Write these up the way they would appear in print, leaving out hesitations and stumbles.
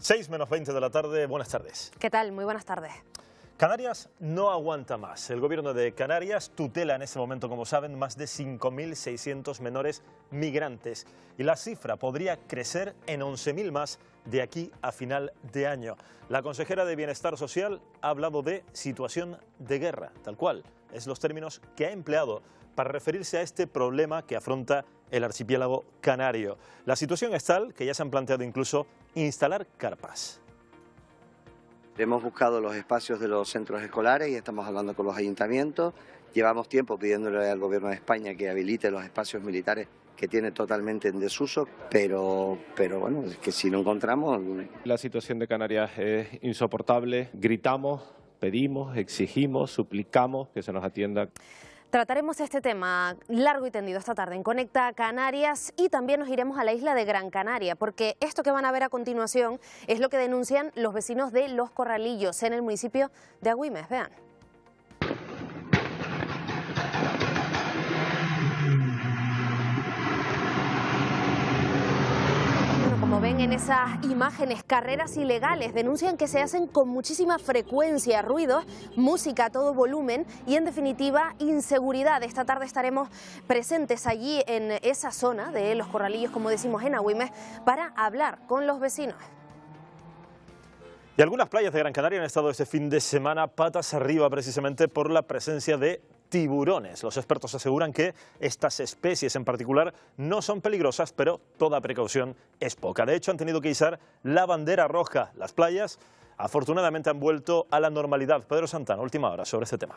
6:20 de la tarde, buenas tardes. ¿Qué tal? Muy buenas tardes. Canarias no aguanta más. El gobierno de Canarias tutela en este momento, como saben, más de 5.600 menores migrantes. Y la cifra podría crecer en 11.000 más de aquí a final de año. La consejera de Bienestar Social ha hablado de situación de guerra, tal cual. Es los términos que ha empleado para referirse a este problema que afronta el archipiélago canario. La situación es tal que ya se han planteado incluso instalar carpas. Hemos buscado los espacios de los centros escolares y estamos hablando con los ayuntamientos. Llevamos tiempo pidiéndole al Gobierno de España que habilite los espacios militares que tiene totalmente en desuso, pero bueno, es que si no encontramos... La situación de Canarias es insoportable. Gritamos, pedimos, exigimos, suplicamos que se nos atienda. Trataremos este tema largo y tendido esta tarde en Conecta Canarias y también nos iremos a la isla de Gran Canaria, porque esto que van a ver a continuación es lo que denuncian los vecinos de Los Corralillos en el municipio de Agüimes. Vean. Como ven en esas imágenes, carreras ilegales denuncian que se hacen con muchísima frecuencia, ruidos, música a todo volumen y en definitiva inseguridad. Esta tarde estaremos presentes allí en esa zona de Los Corralillos, como decimos en Agüimes, para hablar con los vecinos. Y algunas playas de Gran Canaria han estado este fin de semana patas arriba precisamente por la presencia de tiburones. Los expertos aseguran que estas especies en particular no son peligrosas, pero toda precaución es poca. De hecho, han tenido que izar la bandera roja. Las playas, afortunadamente, han vuelto a la normalidad. Pedro Santana, última hora sobre este tema.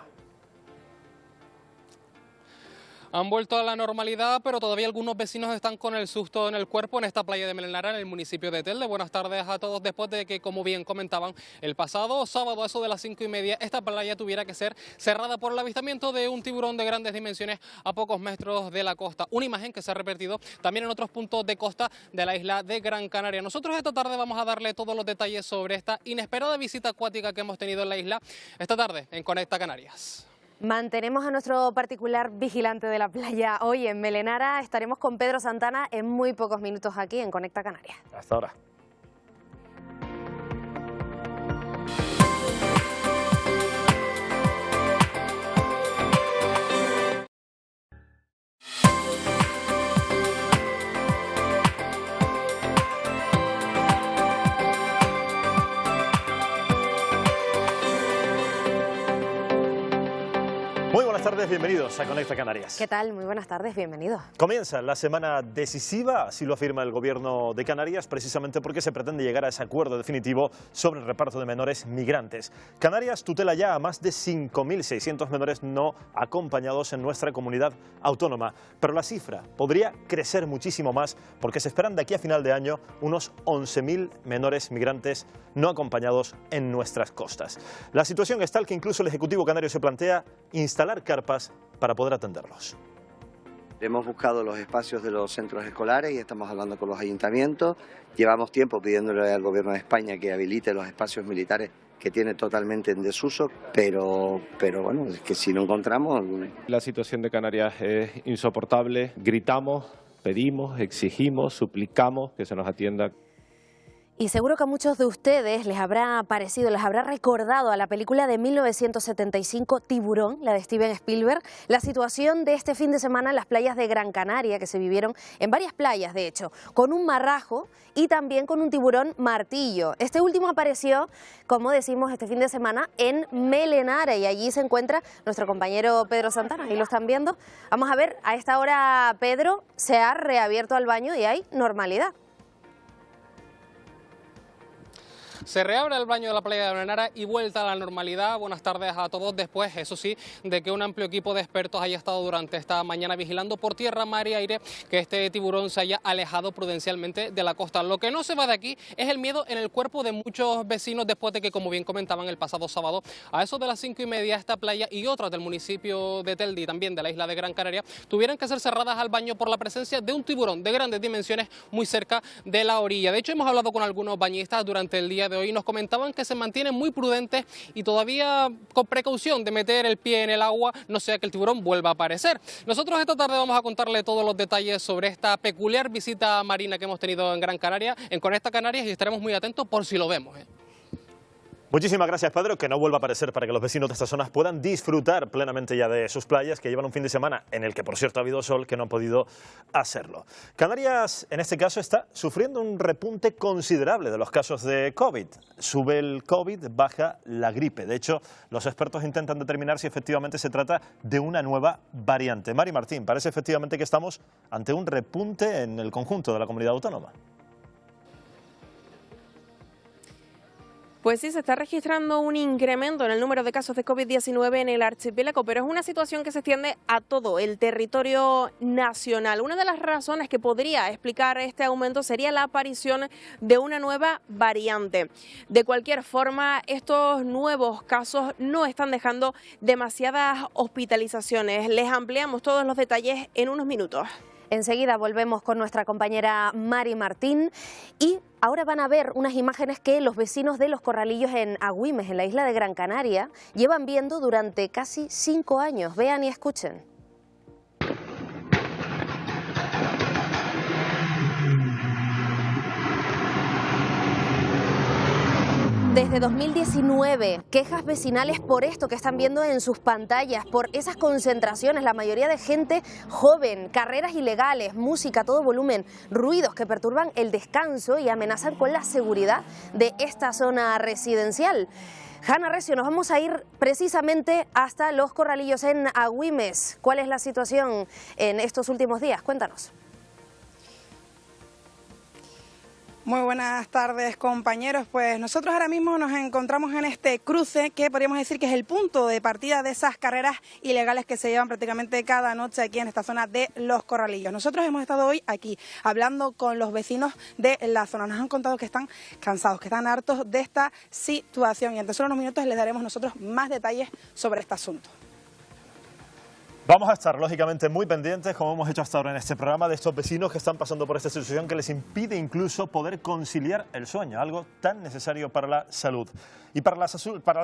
Han vuelto a la normalidad, pero todavía algunos vecinos están con el susto en el cuerpo en esta playa de Melenara, en el municipio de Telde. Buenas tardes a todos. Después de que, como bien comentaban, el pasado sábado, a eso de las 5:30, esta playa tuviera que ser cerrada por el avistamiento de un tiburón de grandes dimensiones a pocos metros de la costa. Una imagen que se ha repetido también en otros puntos de costa de la isla de Gran Canaria. Nosotros esta tarde vamos a darle todos los detalles sobre esta inesperada visita acuática que hemos tenido en la isla esta tarde en Conecta Canarias. Mantenemos a nuestro particular vigilante de la playa hoy en Melenara. Estaremos con Pedro Santana en muy pocos minutos aquí en Conecta Canarias. Hasta ahora. Buenas tardes, bienvenidos a Conecta Canarias. ¿Qué tal? Muy buenas tardes, bienvenidos. Comienza la semana decisiva, así lo afirma el gobierno de Canarias, precisamente porque se pretende llegar a ese acuerdo definitivo sobre el reparto de menores migrantes. Canarias tutela ya a más de 5.600 menores no acompañados en nuestra comunidad autónoma, pero la cifra podría crecer muchísimo más porque se esperan de aquí a final de año unos 11.000 menores migrantes no acompañados en nuestras costas. La situación es tal que incluso el Ejecutivo canario se plantea instalar carpas para poder atenderlos. Hemos buscado los espacios de los centros escolares y estamos hablando con los ayuntamientos. Llevamos tiempo pidiéndole al Gobierno de España que habilite los espacios militares que tiene totalmente en desuso, pero bueno, es que si no encontramos... La situación de Canarias es insoportable. Gritamos, pedimos, exigimos, suplicamos que se nos atienda. Y seguro que a muchos de ustedes les habrá parecido, les habrá recordado a la película de 1975 Tiburón, la de Steven Spielberg, la situación de este fin de semana en las playas de Gran Canaria, que se vivieron en varias playas, de hecho, con un marrajo y también con un tiburón martillo. Este último apareció, como decimos, este fin de semana en Melenara y allí se encuentra nuestro compañero Pedro Santana, ahí lo están viendo. Vamos a ver, a esta hora, Pedro, se ha reabierto el baño y hay normalidad. Se reabre el baño de la playa de Melenara y vuelta a la normalidad. Buenas tardes a todos. Después, eso sí, de que un amplio equipo de expertos haya estado durante esta mañana vigilando por tierra, mar y aire que este tiburón se haya alejado prudencialmente de la costa. Lo que no se va de aquí es el miedo en el cuerpo de muchos vecinos después de que, como bien comentaban el pasado sábado, a eso de las 5:30 esta playa y otras del municipio de Telde y también de la isla de Gran Canaria tuvieran que ser cerradas al baño por la presencia de un tiburón de grandes dimensiones muy cerca de la orilla. De hecho, hemos hablado con algunos bañistas durante el día de de hoy. Nos comentaban que se mantienen muy prudentes y todavía con precaución de meter el pie en el agua, no sea que el tiburón vuelva a aparecer. Nosotros esta tarde vamos a contarle todos los detalles sobre esta peculiar visita marina que hemos tenido en Gran Canaria, en Conecta Canarias, y estaremos muy atentos por si lo vemos. Muchísimas gracias, Pedro, que no vuelva a aparecer para que los vecinos de estas zonas puedan disfrutar plenamente ya de sus playas, que llevan un fin de semana en el que, por cierto, ha habido sol, que no han podido hacerlo. Canarias, en este caso, está sufriendo un repunte considerable de los casos de COVID. Sube el COVID, baja la gripe. De hecho, los expertos intentan determinar si efectivamente se trata de una nueva variante. Mari Martín, parece efectivamente que estamos ante un repunte en el conjunto de la comunidad autónoma. Pues sí, se está registrando un incremento en el número de casos de COVID-19 en el archipiélago, pero es una situación que se extiende a todo el territorio nacional. Una de las razones que podría explicar este aumento sería la aparición de una nueva variante. De cualquier forma, estos nuevos casos no están dejando demasiadas hospitalizaciones. Les ampliamos todos los detalles en unos minutos. Enseguida volvemos con nuestra compañera Mari Martín y ahora van a ver unas imágenes que los vecinos de Los Corralillos en Agüimes, en la isla de Gran Canaria, llevan viendo durante casi 5 años. Vean y escuchen. Desde 2019, quejas vecinales por esto que están viendo en sus pantallas, por esas concentraciones, la mayoría de gente joven, carreras ilegales, música a todo volumen, ruidos que perturban el descanso y amenazan con la seguridad de esta zona residencial. Hanna Recio, nos vamos a ir precisamente hasta Los Corralillos en Agüimes. ¿Cuál es la situación en estos últimos días? Cuéntanos. Muy buenas tardes, compañeros. Pues nosotros ahora mismo nos encontramos en este cruce que podríamos decir que es el punto de partida de esas carreras ilegales que se llevan prácticamente cada noche aquí en esta zona de Los Corralillos. Nosotros hemos estado hoy aquí hablando con los vecinos de la zona. Nos han contado que están cansados, que están hartos de esta situación y en tan solo unos minutos les daremos nosotros más detalles sobre este asunto. Vamos a estar, lógicamente, muy pendientes, como hemos hecho hasta ahora en este programa, de estos vecinos que están pasando por esta situación que les impide incluso poder conciliar el sueño, algo tan necesario para la salud. Y para la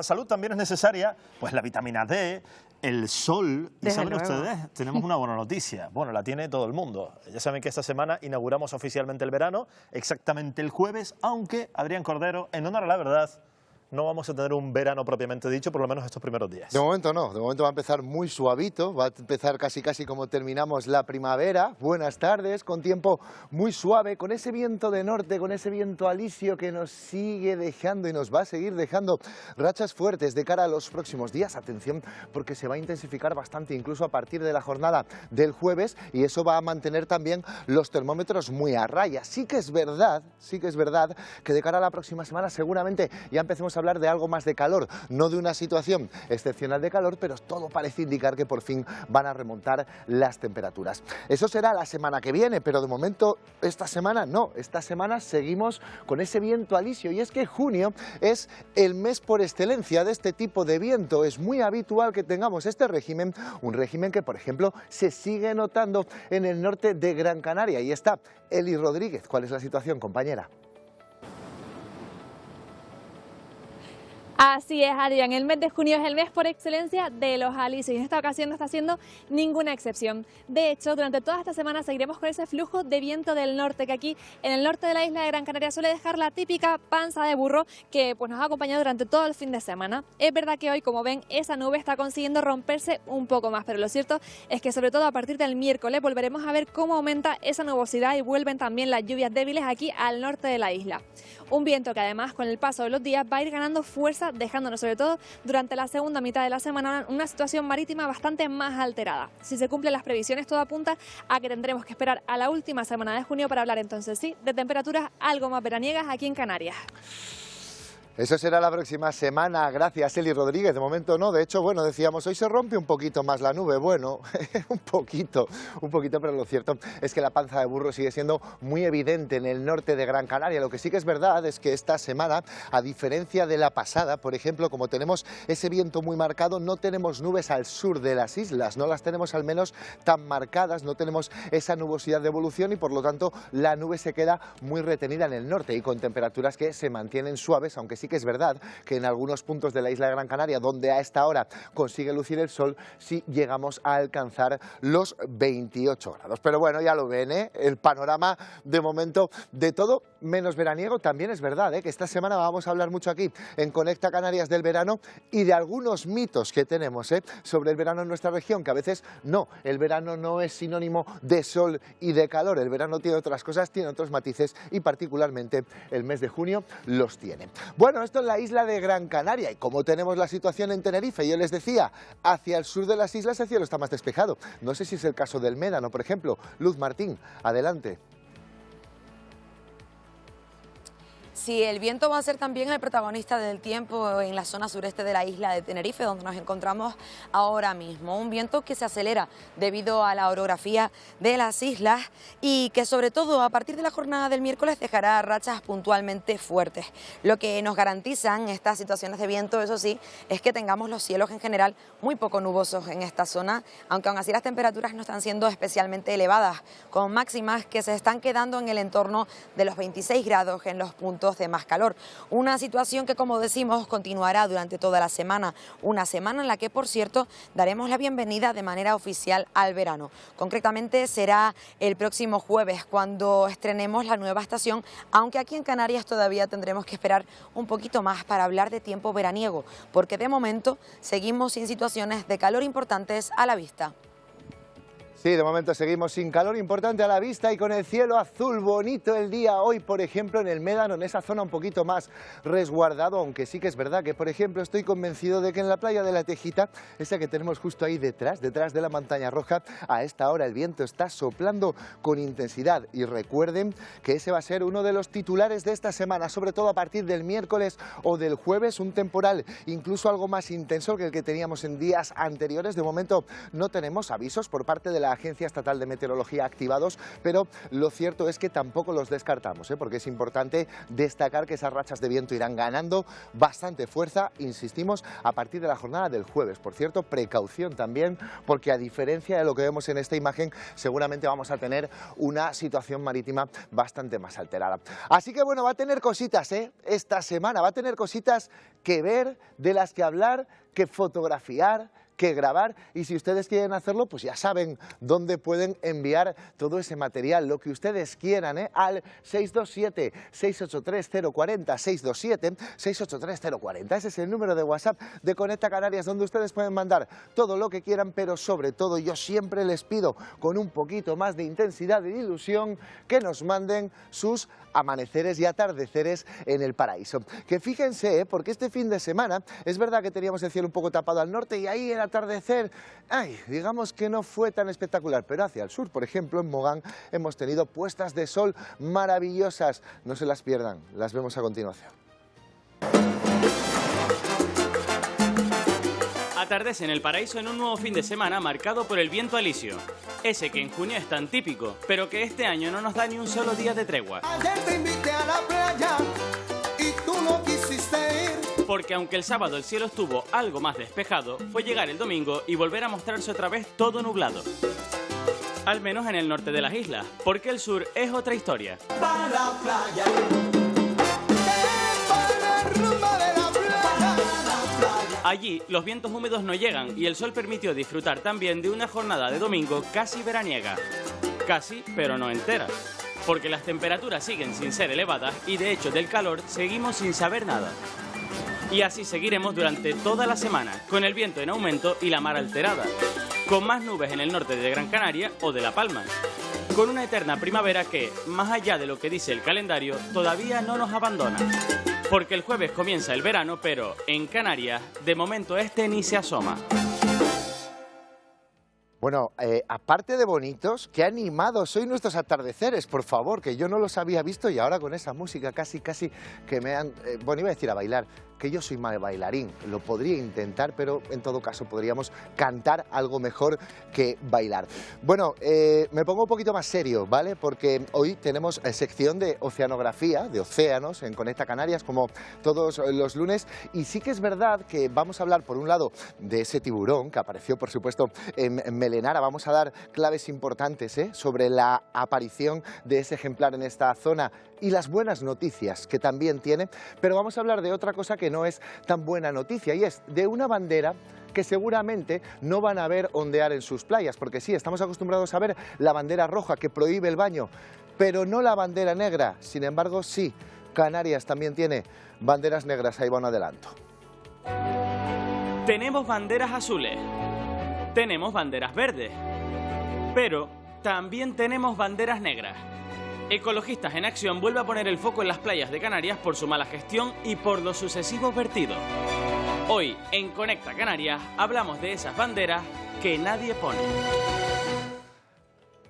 salud también es necesaria pues la vitamina D, el sol. Y saben ustedes, tenemos una buena noticia. Bueno, la tiene todo el mundo. Ya saben que esta semana inauguramos oficialmente el verano, exactamente el jueves, aunque, Adrián Cordero, en honor a la verdad, no vamos a tener un verano propiamente dicho, por lo menos estos primeros días. De momento no, de momento va a empezar muy suavito, va a empezar casi como terminamos la primavera. Buenas tardes, con tiempo muy suave, con ese viento de norte, con ese viento alisio que nos sigue dejando y nos va a seguir dejando rachas fuertes de cara a los próximos días. Atención, porque se va a intensificar bastante, incluso a partir de la jornada del jueves, y eso va a mantener también los termómetros muy a raya. Sí que es verdad que de cara a la próxima semana seguramente ya empecemos a hablar de algo más de calor, no de una situación excepcional de calor, pero todo parece indicar que por fin van a remontar las temperaturas. Eso será la semana que viene, pero de momento esta semana no, esta semana seguimos con ese viento alisio, y es que junio es el mes por excelencia de este tipo de viento. Es muy habitual que tengamos este régimen, un régimen que por ejemplo se sigue notando en el norte de Gran Canaria, y está Eli Rodríguez. ¿Cuál es la situación, compañera? Así es, Adrián, el mes de junio es el mes por excelencia de los alisios y en esta ocasión no está siendo ninguna excepción. De hecho, durante toda esta semana seguiremos con ese flujo de viento del norte que aquí en el norte de la isla de Gran Canaria suele dejar la típica panza de burro que pues, nos ha acompañado durante todo el fin de semana. Es verdad que hoy, como ven, esa nube está consiguiendo romperse un poco más, pero lo cierto es que sobre todo a partir del miércoles volveremos a ver cómo aumenta esa nubosidad y vuelven también las lluvias débiles aquí al norte de la isla. Un viento que además con el paso de los días va a ir ganando fuerza, dejándonos sobre todo durante la segunda mitad de la semana una situación marítima bastante más alterada. Si se cumplen las previsiones, todo apunta a que tendremos que esperar a la última semana de junio para hablar entonces sí de temperaturas algo más veraniegas aquí en Canarias. Eso será la próxima semana. Gracias, Eli Rodríguez. De momento no. De hecho, bueno, decíamos, hoy se rompe un poquito más la nube. Bueno, un poquito, pero lo cierto es que la panza de burro sigue siendo muy evidente en el norte de Gran Canaria. Lo que sí que es verdad es que esta semana, a diferencia de la pasada, por ejemplo, como tenemos ese viento muy marcado, no tenemos nubes al sur de las islas. No las tenemos al menos tan marcadas, no tenemos esa nubosidad de evolución y por lo tanto la nube se queda muy retenida en el norte y con temperaturas que se mantienen suaves, aunque sí que es verdad que en algunos puntos de la isla de Gran Canaria, donde a esta hora consigue lucir el sol, sí llegamos a alcanzar los 28 grados. Pero bueno, ya lo ven, el panorama de momento de todo menos veraniego. También es verdad que esta semana vamos a hablar mucho aquí en Conecta Canarias del verano y de algunos mitos que tenemos sobre el verano en nuestra región, que a veces no, el verano no es sinónimo de sol y de calor. El verano tiene otras cosas, tiene otros matices y particularmente el mes de junio los tiene. Bueno, esto es la isla de Gran Canaria y como tenemos la situación en Tenerife, yo les decía, hacia el sur de las islas el cielo está más despejado. No sé si es el caso del Médano, por ejemplo. Luz Martín, adelante. Sí, el viento va a ser también el protagonista del tiempo en la zona sureste de la isla de Tenerife, donde nos encontramos ahora mismo. Un viento que se acelera debido a la orografía de las islas y que sobre todo a partir de la jornada del miércoles dejará rachas puntualmente fuertes. Lo que nos garantizan estas situaciones de viento, eso sí, es que tengamos los cielos en general muy poco nubosos en esta zona, aunque aún así las temperaturas no están siendo especialmente elevadas, con máximas que se están quedando en el entorno de los 26 grados en los puntos de más calor. Una situación que, como decimos, continuará durante toda la semana. Una semana en la que, por cierto, daremos la bienvenida de manera oficial al verano. Concretamente será el próximo jueves cuando estrenemos la nueva estación, aunque aquí en Canarias todavía tendremos que esperar un poquito más para hablar de tiempo veraniego, porque de momento seguimos sin situaciones de calor importantes a la vista. Sí, de momento seguimos sin calor importante a la vista y con el cielo azul bonito el día hoy, por ejemplo, en el Médano, en esa zona un poquito más resguardado, aunque sí que es verdad que, por ejemplo, estoy convencido de que en la playa de la Tejita, esa que tenemos justo ahí detrás de la montaña roja, a esta hora el viento está soplando con intensidad y recuerden que ese va a ser uno de los titulares de esta semana, sobre todo a partir del miércoles o del jueves, un temporal incluso algo más intenso que el que teníamos en días anteriores. De momento no tenemos avisos por parte de la Agencia Estatal de Meteorología activados, pero lo cierto es que tampoco los descartamos, porque es importante destacar que esas rachas de viento irán ganando bastante fuerza, insistimos, a partir de la jornada del jueves. Por cierto, precaución también, porque a diferencia de lo que vemos en esta imagen, seguramente vamos a tener una situación marítima bastante más alterada. Así que bueno, va a tener cositas, esta semana, va a tener cositas que ver, de las que hablar, que fotografiar, que grabar, y si ustedes quieren hacerlo, pues ya saben dónde pueden enviar todo ese material, lo que ustedes quieran, al 627-683-040, 627-683-040. Ese es el número de WhatsApp de Conecta Canarias, donde ustedes pueden mandar todo lo que quieran, pero sobre todo yo siempre les pido, con un poquito más de intensidad y de ilusión, que nos manden sus amaneceres y atardeceres en el paraíso. Que fíjense, porque este fin de semana es verdad que teníamos el cielo un poco tapado al norte y ahí el atardecer, digamos que no fue tan espectacular, pero hacia el sur, por ejemplo, en Mogán hemos tenido puestas de sol maravillosas. No se las pierdan, las vemos a continuación. Atardece en el paraíso en un nuevo fin de semana marcado por el viento alisio. Ese que en junio es tan típico, pero que este año no nos da ni un solo día de tregua. Ayer te invité a la playa y tú no quisiste ir. Porque aunque el sábado el cielo estuvo algo más despejado, fue llegar el domingo y volver a mostrarse otra vez todo nublado. Al menos en el norte de las islas, porque el sur es otra historia. Para la playa. Allí los vientos húmedos no llegan y el sol permitió disfrutar también de una jornada de domingo casi veraniega. Casi, pero no entera. Porque las temperaturas siguen sin ser elevadas y de hecho del calor seguimos sin saber nada. Y así seguiremos durante toda la semana, con el viento en aumento y la mar alterada. Con más nubes en el norte de Gran Canaria o de La Palma. Con una eterna primavera que, más allá de lo que dice el calendario, todavía no nos abandona. Porque el jueves comienza el verano, pero en Canarias, de momento este ni se asoma. Bueno, aparte de bonitos, qué animados soy nuestros atardeceres, por favor, que yo no los había visto y ahora con esa música casi que me han... bueno, iba a decir a bailar, que yo soy mal bailarín, lo podría intentar, pero en todo caso podríamos cantar algo mejor que bailar. Bueno, me pongo un poquito más serio, ¿vale? Porque hoy tenemos sección de oceanografía, de océanos, en Conecta Canarias, como todos los lunes, y sí que es verdad que vamos a hablar, por un lado, de ese tiburón que apareció, por supuesto, en Melenara. Vamos a dar claves importantes sobre la aparición de ese ejemplar en esta zona y las buenas noticias que también tiene, pero vamos a hablar de otra cosa que no es tan buena noticia, y es de una bandera que seguramente no van a ver ondear en sus playas, porque sí, estamos acostumbrados a ver la bandera roja que prohíbe el baño, pero no la bandera negra. Sin embargo, sí, Canarias también tiene banderas negras. Ahí va un adelanto. Tenemos banderas azules, tenemos banderas verdes, pero también tenemos banderas negras. Ecologistas en Acción vuelve a poner el foco en las playas de Canarias por su mala gestión y por los sucesivos vertidos. Hoy, en Conecta Canarias, hablamos de esas banderas que nadie pone.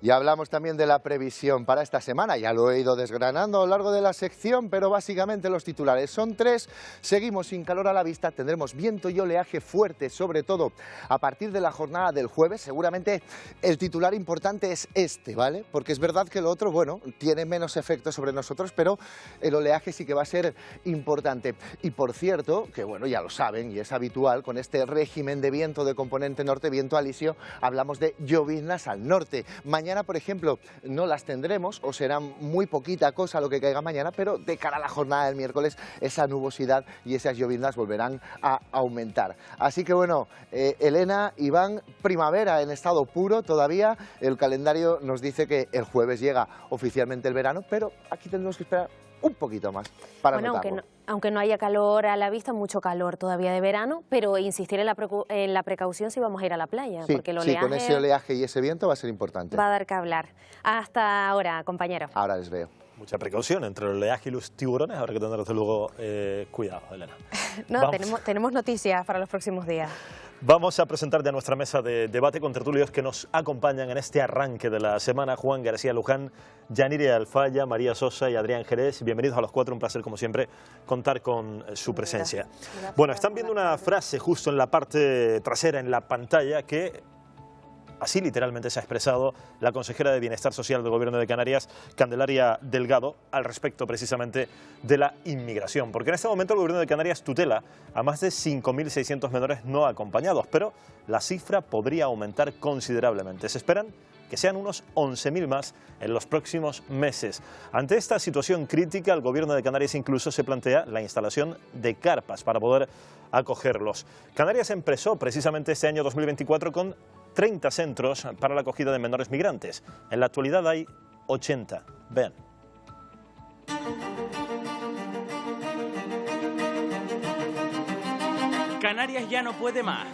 Y hablamos también de la previsión para esta semana, ya lo he ido desgranando a lo largo de la sección, pero básicamente los titulares son 3. Seguimos sin calor a la vista, tendremos viento y oleaje fuerte, sobre todo a partir de la jornada del jueves. Seguramente el titular importante es este, ¿vale? Porque es verdad que lo otro, bueno, tiene menos efecto sobre nosotros, pero el oleaje sí que va a ser importante. Y por cierto, que bueno, ya lo saben y es habitual, con este régimen de viento de componente norte, viento alisio, hablamos de lloviznas al norte. Mañana, por ejemplo, no las tendremos o será muy poquita cosa lo que caiga mañana, pero de cara a la jornada del miércoles esa nubosidad y esas lloviznas volverán a aumentar. Así que bueno, Elena, Iván, primavera en estado puro todavía. El calendario nos dice que el jueves llega oficialmente el verano, pero aquí tendremos que esperar un poquito más para notarlo. Aunque no haya calor a la vista, mucho calor todavía de verano, pero insistir en la precaución si vamos a ir a la playa. Sí, porque el oleaje, sí, con ese oleaje y ese viento va a ser importante. Va a dar que hablar. Hasta ahora, compañero. Ahora les veo. Mucha precaución entre el oleaje y los tiburones, habrá que tener desde luego cuidado, Elena. No, tenemos noticias para los próximos días. Vamos a presentar ya nuestra mesa de debate con tertulios que nos acompañan en este arranque de la semana. Juan García Luján, Yanire Alfaya, María Sosa y Adrián Jerez. Bienvenidos a los cuatro, un placer como siempre contar con su presencia. Bueno, están viendo una frase justo en la parte trasera, en la pantalla, que así literalmente se ha expresado la consejera de Bienestar Social del Gobierno de Canarias, Candelaria Delgado, al respecto precisamente de la inmigración. Porque en este momento el Gobierno de Canarias tutela a más de 5.600 menores no acompañados, pero la cifra podría aumentar considerablemente. Se esperan que sean unos 11.000 más en los próximos meses. Ante esta situación crítica, el Gobierno de Canarias incluso se plantea la instalación de carpas para poder acogerlos. Canarias empezó precisamente este año 2024 con 30 centros para la acogida de menores migrantes. En la actualidad hay 80. Vean. Canarias ya no puede más.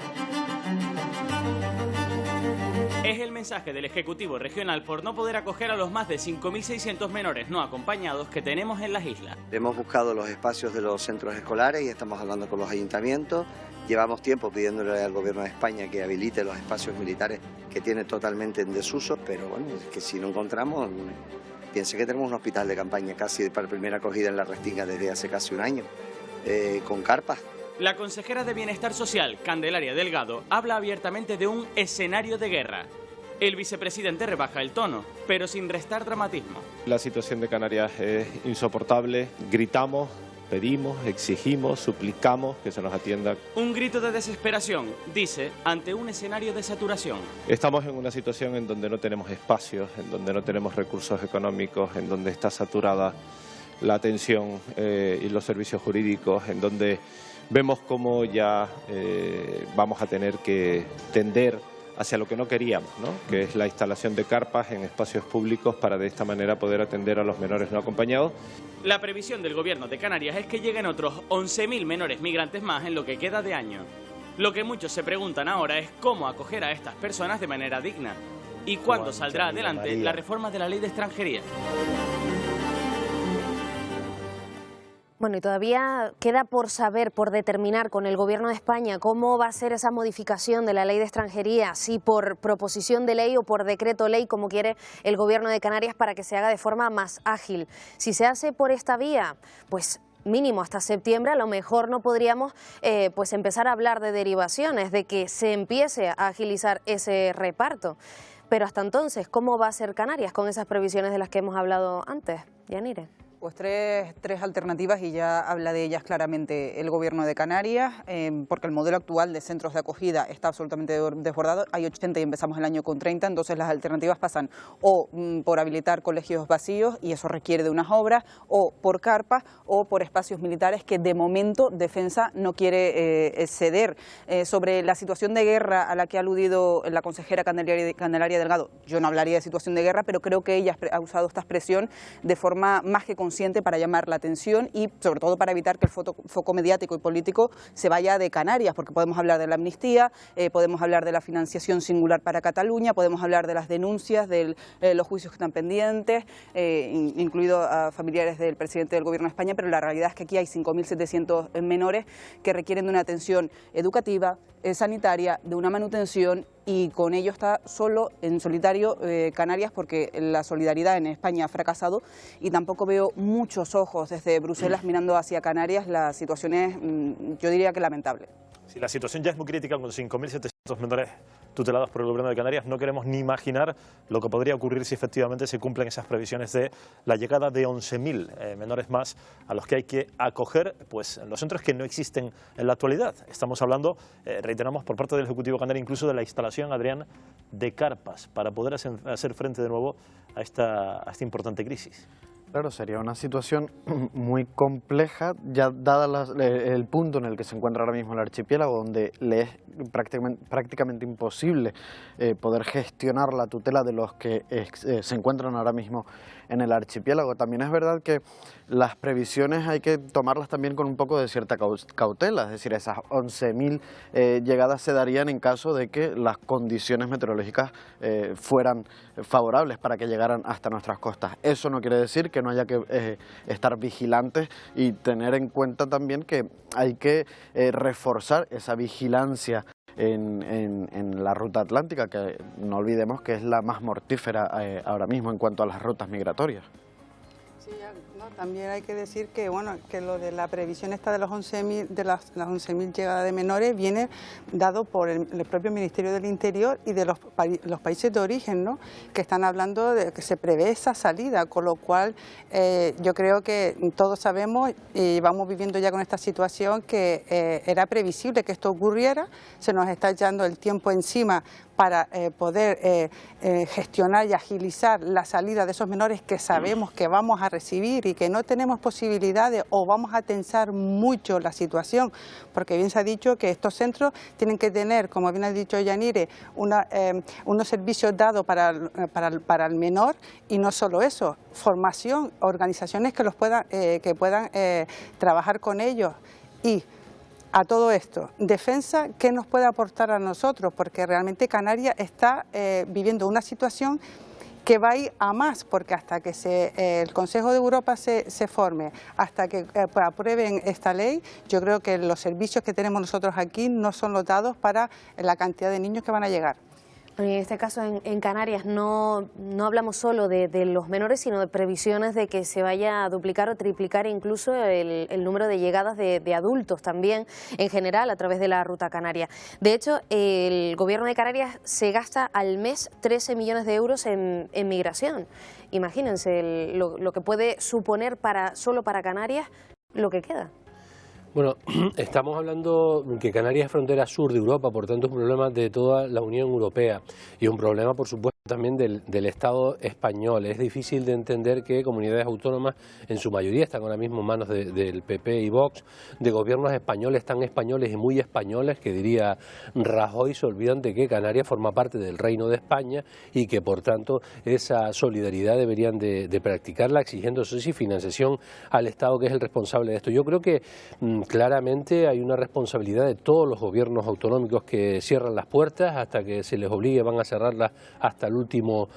Es el mensaje del Ejecutivo Regional por no poder acoger a los más de 5.600 menores no acompañados que tenemos en las islas. Hemos buscado los espacios de los centros escolares y estamos hablando con los ayuntamientos. Llevamos tiempo pidiéndole al Gobierno de España que habilite los espacios militares que tiene totalmente en desuso, pero bueno, es que si no encontramos, piense que tenemos un hospital de campaña casi para primera acogida en La Restinga desde hace casi un año, con carpas. La consejera de Bienestar Social, Candelaria Delgado, habla abiertamente de un escenario de guerra. El vicepresidente rebaja el tono, pero sin restar dramatismo. La situación de Canarias es insoportable, gritamos, pedimos, exigimos, suplicamos que se nos atienda. Un grito de desesperación, dice, ante un escenario de saturación. Estamos en una situación en donde no tenemos espacios, en donde no tenemos recursos económicos, en donde está saturada la atención y los servicios jurídicos, en donde vemos cómo ya vamos a tener que tender hacia lo que no queríamos, ¿no? Que es la instalación de carpas en espacios públicos para de esta manera poder atender a los menores no acompañados. La previsión del Gobierno de Canarias es que lleguen otros 11.000 menores migrantes más en lo que queda de año. Lo que muchos se preguntan ahora es cómo acoger a estas personas de manera digna y cuándo saldrá adelante la reforma de la Ley de Extranjería. Bueno, y todavía queda por saber, por determinar con el Gobierno de España cómo va a ser esa modificación de la Ley de Extranjería, si por proposición de ley o por decreto ley, como quiere el Gobierno de Canarias, para que se haga de forma más ágil. Si se hace por esta vía, pues mínimo hasta septiembre, a lo mejor no podríamos pues empezar a hablar de derivaciones, de que se empiece a agilizar ese reparto. Pero hasta entonces, ¿cómo va a ser Canarias con esas previsiones de las que hemos hablado antes, Yanire? Pues tres alternativas y ya habla de ellas claramente el Gobierno de Canarias, porque el modelo actual de centros de acogida está absolutamente desbordado. Hay 80 y empezamos el año con 30, entonces las alternativas pasan o por habilitar colegios vacíos, y eso requiere de unas obras, o por carpas o por espacios militares que de momento Defensa no quiere ceder. Sobre la situación de guerra a la que ha aludido la consejera Candelaria Delgado, yo no hablaría de situación de guerra, pero creo que ella ha usado esta expresión de forma más que consciente para llamar la atención y sobre todo para evitar que el foco mediático y político se vaya de Canarias, porque podemos hablar de la amnistía, podemos hablar de la financiación singular para Cataluña, podemos hablar de las denuncias, de los juicios que están pendientes, incluido a familiares del presidente del Gobierno de España, pero la realidad es que aquí hay 5.700 menores que requieren de una atención educativa, sanitaria, de una manutención, y con ello está solo, en solitario, Canarias, porque la solidaridad en España ha fracasado y tampoco veo muchos ojos desde Bruselas mirando hacia Canarias. La situación es, yo diría que lamentable. Si la situación ya es muy crítica con 5.700 menores tutelados por el Gobierno de Canarias, no queremos ni imaginar lo que podría ocurrir si efectivamente se cumplen esas previsiones de la llegada de 11.000 menores más a los que hay que acoger pues, en los centros que no existen en la actualidad. Estamos hablando, reiteramos, por parte del Ejecutivo Canario, incluso de la instalación, Adrián, de carpas para poder hacer frente de nuevo a esta importante crisis. Claro, sería una situación muy compleja, ya dada el punto en el que se encuentra ahora mismo el archipiélago, donde le es prácticamente imposible poder gestionar la tutela de los que se encuentran ahora mismo en el archipiélago. También es verdad que las previsiones hay que tomarlas también con un poco de cierta cautela, es decir, esas 11.000 llegadas se darían en caso de que las condiciones meteorológicas fueran favorables para que llegaran hasta nuestras costas. Eso no quiere decir que no haya que estar vigilantes y tener en cuenta también que hay que reforzar esa vigilancia en la ruta atlántica, que no olvidemos que es la más mortífera ahora mismo en cuanto a las rutas migratorias. Sí, también hay que decir que bueno, que lo de la previsión esta de los 11.000 de las 11.000 llegadas de menores viene dado por el propio Ministerio del Interior y de los países de origen, ¿no? Que están hablando de que se prevé esa salida, con lo cual yo creo que todos sabemos y vamos viviendo ya con esta situación que era previsible que esto ocurriera. Se nos está echando el tiempo encima para poder gestionar y agilizar la salida de esos menores que sabemos que vamos a recibir y que no tenemos posibilidades, o vamos a tensar mucho la situación, porque bien se ha dicho que estos centros tienen que tener, como bien ha dicho Yanire, unos servicios dados para el menor, y no solo eso, formación, organizaciones que puedan trabajar con ellos. Y a todo esto, Defensa, ¿qué nos puede aportar a nosotros? Porque realmente Canarias está viviendo una situación que va a ir a más, porque hasta que el Consejo de Europa se forme, hasta que aprueben esta ley, yo creo que los servicios que tenemos nosotros aquí no son los dados para la cantidad de niños que van a llegar. En este caso, en Canarias, no hablamos solo de los menores, sino de previsiones de que se vaya a duplicar o triplicar incluso el número de llegadas de adultos también, en general, a través de la ruta canaria. De hecho, el Gobierno de Canarias se gasta al mes 13 millones de euros en migración. Imagínense lo que puede suponer solo para Canarias lo que queda. Bueno, estamos hablando que Canarias es frontera sur de Europa, por tanto es un problema de toda la Unión Europea y un problema, por supuesto, también del Estado español. Es difícil de entender que comunidades autónomas, en su mayoría están ahora mismo en manos del PP y Vox, de gobiernos españoles tan españoles y muy españoles, que diría Rajoy, se olvidan de que Canarias forma parte del Reino de España y que, por tanto, esa solidaridad deberían de practicarla, exigiendo, eso sí, financiación al Estado, que es el responsable de esto. Yo creo que claramente hay una responsabilidad de todos los gobiernos autonómicos que cierran las puertas hasta que se les obligue, van a cerrarlas hasta el último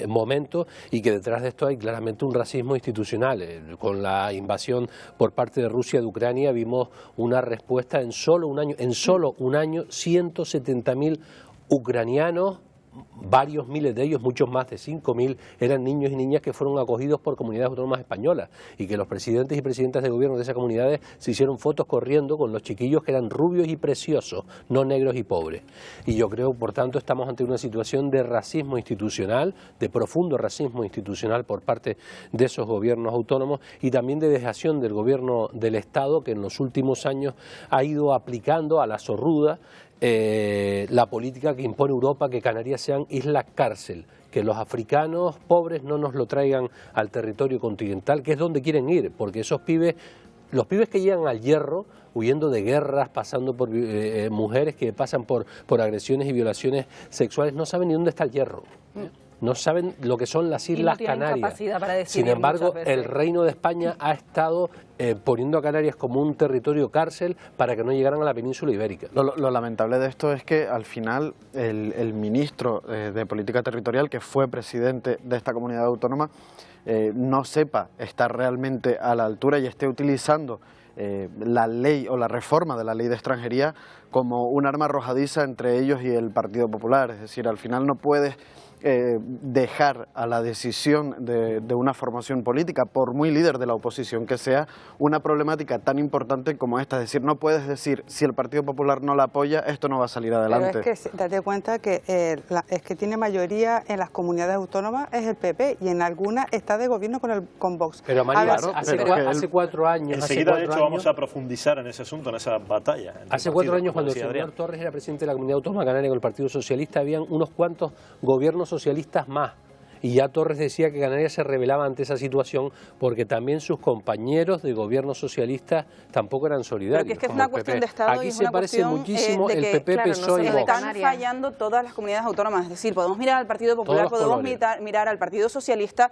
momento, y que detrás de esto hay claramente un racismo institucional. Con la invasión por parte de Rusia de Ucrania vimos una respuesta en solo un año, 170.000 ucranianos, varios miles de ellos, muchos más de 5.000, eran niños y niñas que fueron acogidos por comunidades autónomas españolas, y que los presidentes y presidentas de gobierno de esas comunidades se hicieron fotos corriendo con los chiquillos que eran rubios y preciosos, no negros y pobres. Y yo creo, por tanto, estamos ante una situación de racismo institucional, de profundo racismo institucional por parte de esos gobiernos autónomos, y también de dejación del gobierno del Estado, que en los últimos años ha ido aplicando a la zorruda la política que impone Europa, que Canarias sean islas cárcel, que los africanos pobres no nos lo traigan al territorio continental, que es donde quieren ir, porque esos pibes, los pibes que llegan al Hierro, huyendo de guerras, pasando por mujeres que pasan por agresiones y violaciones sexuales, no saben ni dónde está el Hierro. No saben lo que son las Islas Canarias. Sin embargo, el Reino de España ha estado poniendo a Canarias como un territorio cárcel para que no llegaran a la península ibérica. Lo lamentable de esto es que al final el ministro de Política Territorial, que fue presidente de esta comunidad autónoma, no sepa estar realmente a la altura y esté utilizando la ley o la reforma de la ley de extranjería como un arma arrojadiza entre ellos y el Partido Popular. Es decir, al final no puedes dejar a la decisión de una formación política, por muy líder de la oposición que sea, una problemática tan importante como esta. Es decir, no puedes decir, si el Partido Popular no la apoya, esto no va a salir adelante. Pero es que date cuenta que es que tiene mayoría en las comunidades autónomas, es el PP, y en algunas está de gobierno con Vox. Pero María, hace 4 años... Enseguida, de hecho, vamos a profundizar en ese asunto, en esa batalla. Hace 4 años, cuando el señor Torres era presidente de la Comunidad Autónoma Canaria con el Partido Socialista, habían unos cuantos gobiernos socialistas más. Y ya Torres decía que Canarias se rebelaba ante esa situación porque también sus compañeros de gobierno socialista tampoco eran solidarios. Pero que es una cuestión de Estado. Aquí y es se una parece muchísimo de que, el PP, PSOE y Vox. Están fallando todas las comunidades autónomas. Es decir, podemos mirar al Partido Popular, podemos mirar al Partido Socialista,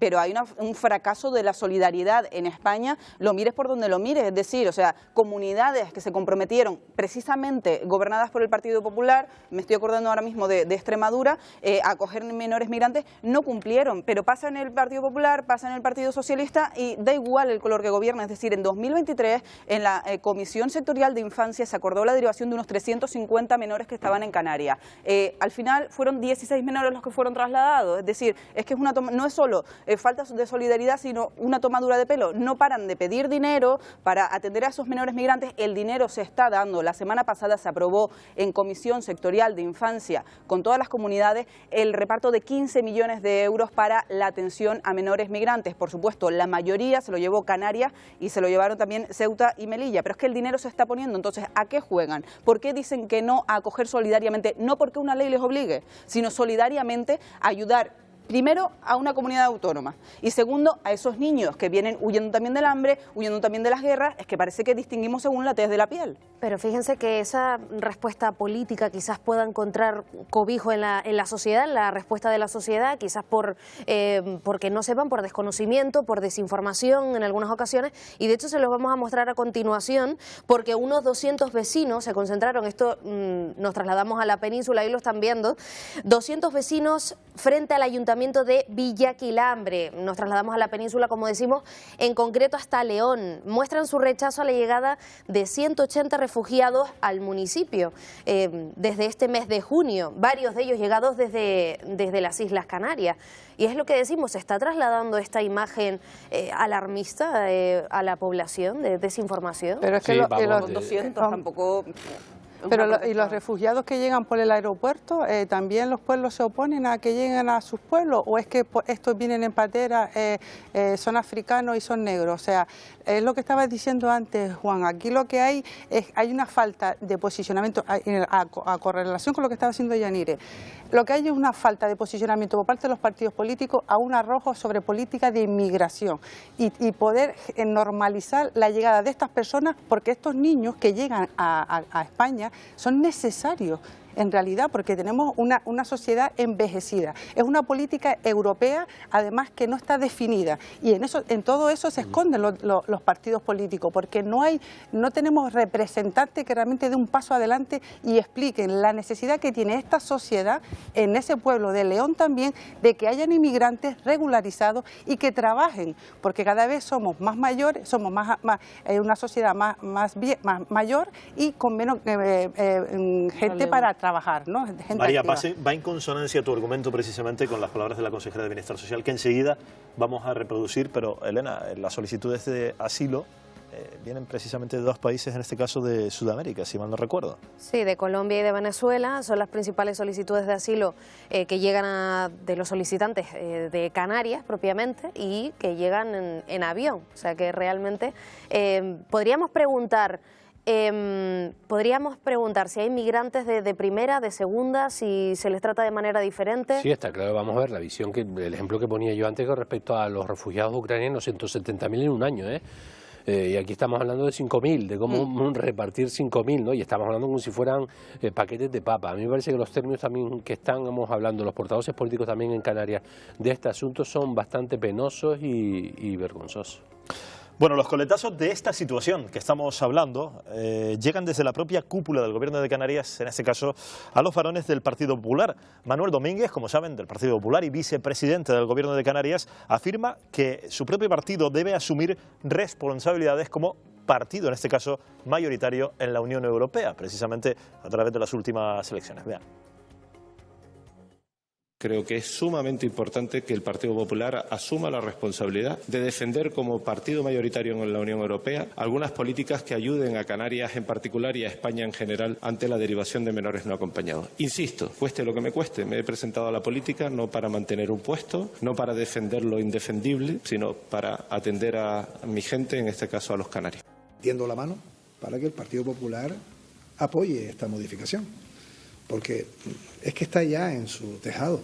pero hay un fracaso de la solidaridad en España, lo mires por donde lo mires. Es decir, o sea, comunidades que se comprometieron precisamente gobernadas por el Partido Popular, me estoy acordando ahora mismo de Extremadura, a acoger menores migrantes, no cumplieron, pero pasa en el Partido Popular, pasa en el Partido Socialista y da igual el color que gobierna. Es decir, en 2023 en la Comisión Sectorial de Infancia se acordó la derivación de unos 350 menores que estaban en Canarias. Al final fueron 16 menores los que fueron trasladados. Es decir, es que no es solo falta de solidaridad, sino una tomadura de pelo. No paran de pedir dinero para atender a esos menores migrantes. El dinero se está dando. La semana pasada se aprobó en Comisión Sectorial de Infancia con todas las comunidades el reparto de 15 millones de euros para la atención a menores migrantes. Por supuesto, la mayoría se lo llevó Canarias y se lo llevaron también Ceuta y Melilla, pero es que el dinero se está poniendo. Entonces, ¿a qué juegan? ¿Por qué dicen que no a acoger solidariamente? No porque una ley les obligue, sino solidariamente a ayudar primero a una comunidad autónoma y segundo a esos niños que vienen huyendo también del hambre, huyendo también de las guerras. Es que parece que distinguimos según la tez de la piel. Pero fíjense que esa respuesta política quizás pueda encontrar cobijo en la sociedad, en la respuesta de la sociedad, quizás porque no sepan, por desconocimiento, por desinformación en algunas ocasiones, y de hecho se los vamos a mostrar a continuación, porque unos 200 vecinos se concentraron, esto nos trasladamos a la península, ahí lo están viendo, 200 vecinos frente al ayuntamiento de Villaquilambre. Nos trasladamos a la península, como decimos, en concreto hasta León. Muestran su rechazo a la llegada de 180 refugiados al municipio desde este mes de junio, varios de ellos llegados desde las Islas Canarias. Y es lo que decimos, se está trasladando esta imagen alarmista a la población, de desinformación. Pero es que los 200 tampoco... Pero y los refugiados que llegan por el aeropuerto, ¿también los pueblos se oponen a que lleguen a sus pueblos? ¿O es que estos vienen en patera, son africanos y son negros? O sea, es lo que estabas diciendo antes, Juan. Aquí lo que hay una falta de posicionamiento, a correlación con lo que estaba haciendo Yanire. Lo que hay es una falta de posicionamiento por parte de los partidos políticos a un arrojo sobre política de inmigración y poder normalizar la llegada de estas personas, porque estos niños que llegan a España son necesarios. en realidad, porque tenemos una sociedad envejecida. Es una política europea, además, que no está definida, y en todo eso se esconden los partidos políticos, porque no tenemos representantes que realmente den un paso adelante y expliquen la necesidad que tiene esta sociedad, en ese pueblo de León también, de que hayan inmigrantes regularizados y que trabajen, porque cada vez somos más mayores, somos una sociedad más mayor y con menos gente para trabajar, ¿no? Gente María, activa. va en consonancia tu argumento precisamente con las palabras de la consejera de Bienestar Social, que enseguida vamos a reproducir, pero Elena, las solicitudes de asilo vienen precisamente de dos países, en este caso de Sudamérica, si mal no recuerdo. Sí, de Colombia y de Venezuela son las principales solicitudes de asilo que llegan de los solicitantes de Canarias propiamente y que llegan en avión. O sea que realmente podríamos preguntar si hay migrantes de primera, de segunda, si se les trata de manera diferente. Sí, está claro. Vamos a ver la visión, el ejemplo que ponía yo antes con respecto a los refugiados ucranianos, 170.000 en un año, y aquí estamos hablando de 5.000, de cómo repartir 5.000, ¿no? Y estamos hablando como si fueran paquetes de papa. A mí me parece que los términos también que estamos hablando, los portavoces políticos también en Canarias, de este asunto son bastante penosos y vergonzosos. Bueno, los coletazos de esta situación que estamos hablando llegan desde la propia cúpula del Gobierno de Canarias, en este caso a los varones del Partido Popular. Manuel Domínguez, como saben, del Partido Popular y vicepresidente del Gobierno de Canarias, afirma que su propio partido debe asumir responsabilidades como partido, en este caso mayoritario en la Unión Europea, precisamente a través de las últimas elecciones. Vean. Creo que es sumamente importante que el Partido Popular asuma la responsabilidad de defender como partido mayoritario en la Unión Europea algunas políticas que ayuden a Canarias en particular y a España en general ante la derivación de menores no acompañados. Insisto, cueste lo que me cueste, me he presentado a la política no para mantener un puesto, no para defender lo indefendible, sino para atender a mi gente, en este caso a los canarios. Tiendo la mano para que el Partido Popular apoye esta modificación, porque es que está ya en su tejado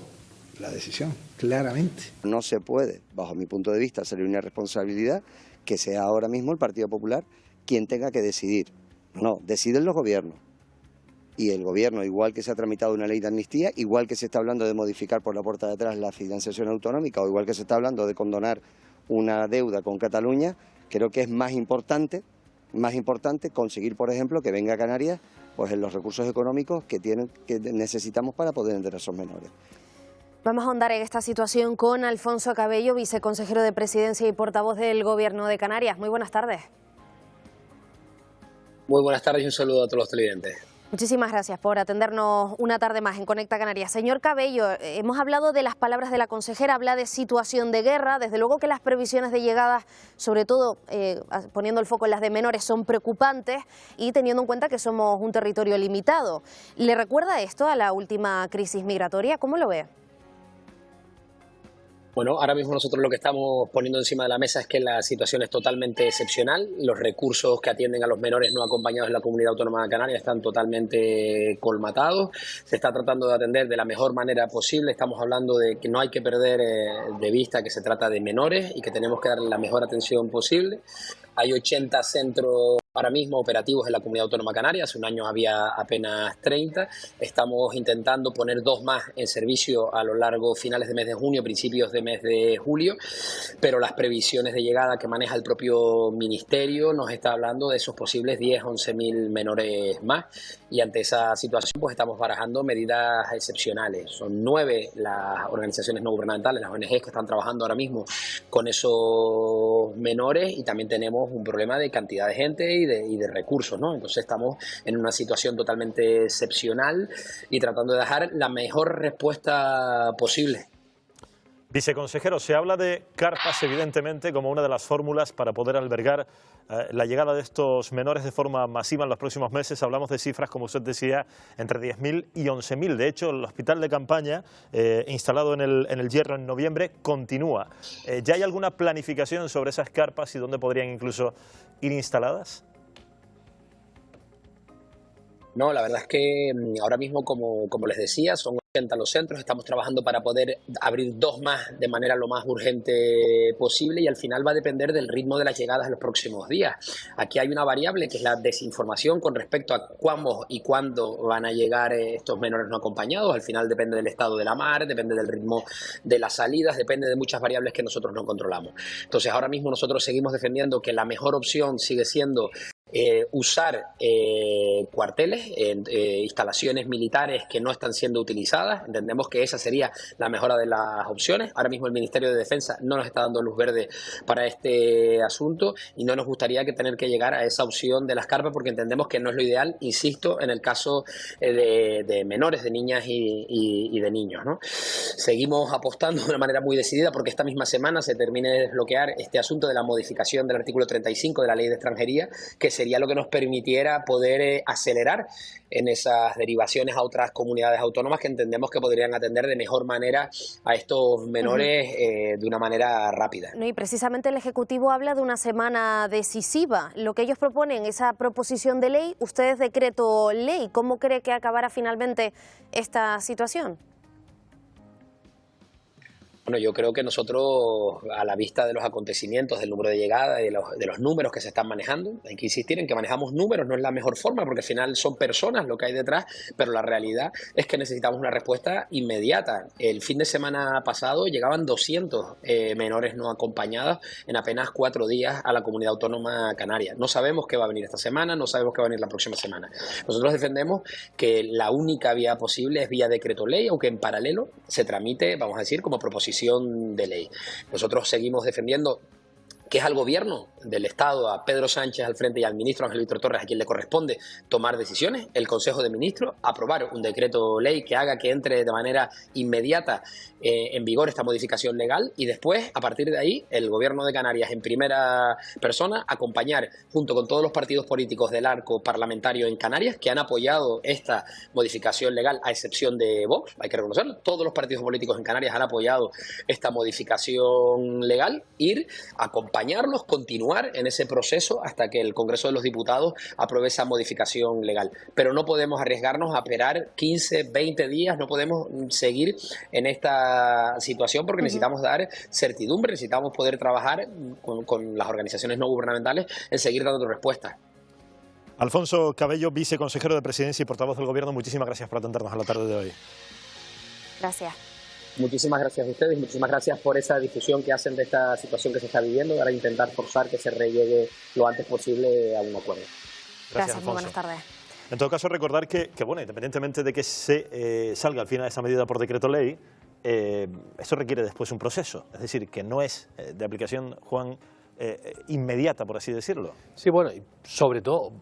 la decisión, claramente. No se puede, bajo mi punto de vista, ser una responsabilidad que sea ahora mismo el Partido Popular quien tenga que decidir. No, deciden los gobiernos. Y el gobierno, igual que se ha tramitado una ley de amnistía, igual que se está hablando de modificar por la puerta de atrás la financiación autonómica, o igual que se está hablando de condonar una deuda con Cataluña, creo que es más importante conseguir, por ejemplo, que venga a Canarias pues en los recursos económicos que necesitamos para poder entrar a esos menores. Vamos a ahondar en esta situación con Alfonso Cabello, viceconsejero de Presidencia y portavoz del Gobierno de Canarias. Muy buenas tardes. Muy buenas tardes y un saludo a todos los televidentes. Muchísimas gracias por atendernos una tarde más en Conecta Canarias. Señor Cabello, hemos hablado de las palabras de la consejera, habla de situación de guerra. Desde luego que las previsiones de llegadas, sobre todo poniendo el foco en las de menores, son preocupantes y teniendo en cuenta que somos un territorio limitado. ¿Le recuerda esto a la última crisis migratoria? ¿Cómo lo ve? Bueno, ahora mismo nosotros lo que estamos poniendo encima de la mesa es que la situación es totalmente excepcional. Los recursos que atienden a los menores no acompañados en la Comunidad Autónoma de Canarias están totalmente colmatados. Se está tratando de atender de la mejor manera posible. Estamos hablando de que no hay que perder de vista que se trata de menores y que tenemos que darle la mejor atención posible. Hay 80 centros ahora mismo operativos en la Comunidad Autónoma Canaria, hace un año había apenas 30. Estamos intentando poner 2 más en servicio a lo largo finales de mes de junio, principios de mes de julio, pero las previsiones de llegada que maneja el propio Ministerio nos está hablando de esos posibles 10, 11.000 menores más, y ante esa situación pues estamos barajando medidas excepcionales. Son 9 las organizaciones no gubernamentales, las ONGs que están trabajando ahora mismo con esos menores, y también tenemos un problema de cantidad de gente y de recursos, ¿no? Entonces estamos en una situación totalmente excepcional y tratando de dejar la mejor respuesta posible. Viceconsejero, se habla de carpas evidentemente como una de las fórmulas para poder albergar la llegada de estos menores de forma masiva en los próximos meses. Hablamos de cifras, como usted decía, entre 10.000 y 11.000. De hecho, el hospital de campaña instalado en el Hierro en noviembre continúa. ¿Ya hay alguna planificación sobre esas carpas y dónde podrían incluso ir instaladas? No, la verdad es que ahora mismo, como les decía, son 80 los centros, estamos trabajando para poder abrir 2 más de manera lo más urgente posible y al final va a depender del ritmo de las llegadas en los próximos días. Aquí hay una variable que es la desinformación con respecto a cuándo y cuándo van a llegar estos menores no acompañados. Al final depende del estado de la mar, depende del ritmo de las salidas, depende de muchas variables que nosotros no controlamos. Entonces ahora mismo nosotros seguimos defendiendo que la mejor opción sigue siendo usar cuarteles, instalaciones militares que no están siendo utilizadas. Entendemos que esa sería la mejor de las opciones. Ahora mismo el Ministerio de Defensa no nos está dando luz verde para este asunto y no nos gustaría tener que llegar a esa opción de las carpas porque entendemos que no es lo ideal, insisto, en el caso de menores, de niñas y de niños, ¿no? Seguimos apostando de una manera muy decidida porque esta misma semana se termine de desbloquear este asunto de la modificación del artículo 35 de la Ley de Extranjería, que sería lo que nos permitiera poder acelerar en esas derivaciones a otras comunidades autónomas que entendemos que podrían atender de mejor manera a estos menores de una manera rápida. No, y precisamente el Ejecutivo habla de una semana decisiva. Lo que ellos proponen, esa proposición de ley, ustedes decreto ley. ¿Cómo cree que acabará finalmente esta situación? Bueno, yo creo que nosotros, a la vista de los acontecimientos, del número de llegadas, de los números que se están manejando, hay que insistir en que manejamos números, no es la mejor forma, porque al final son personas lo que hay detrás, pero la realidad es que necesitamos una respuesta inmediata. El fin de semana pasado llegaban 200 menores no acompañados en apenas 4 días a la comunidad autónoma canaria. No sabemos qué va a venir esta semana, no sabemos qué va a venir la próxima semana. Nosotros defendemos que la única vía posible es vía decreto ley, aunque en paralelo se tramite, vamos a decir, como proposición de ley. Nosotros seguimos defendiendo que es al gobierno del Estado, a Pedro Sánchez al frente y al ministro Ángel Víctor Torres a quien le corresponde tomar decisiones, el Consejo de Ministros, aprobar un decreto ley que haga que entre de manera inmediata en vigor esta modificación legal y después, a partir de ahí, el gobierno de Canarias en primera persona acompañar junto con todos los partidos políticos del arco parlamentario en Canarias que han apoyado esta modificación legal a excepción de Vox, hay que reconocerlo, todos los partidos políticos en Canarias han apoyado esta modificación legal, ir a acompañarlos, continuar en ese proceso hasta que el Congreso de los Diputados apruebe esa modificación legal. Pero no podemos arriesgarnos a esperar 15, 20 días, no podemos seguir en esta situación porque necesitamos dar certidumbre, necesitamos poder trabajar con las organizaciones no gubernamentales en seguir dando respuestas. Alfonso Cabello, viceconsejero de Presidencia y portavoz del Gobierno, muchísimas gracias por atendernos a la tarde de hoy. Gracias. Muchísimas gracias a ustedes, muchísimas gracias por esa difusión que hacen de esta situación que se está viviendo para intentar forzar que se rellegue lo antes posible a un acuerdo. Gracias, muy buenas tardes. En todo caso, recordar que bueno, independientemente de que se salga al final esa medida por decreto ley, esto requiere después un proceso, es decir, que no es de aplicación, Juan, inmediata, por así decirlo. Sí, bueno, y sobre todo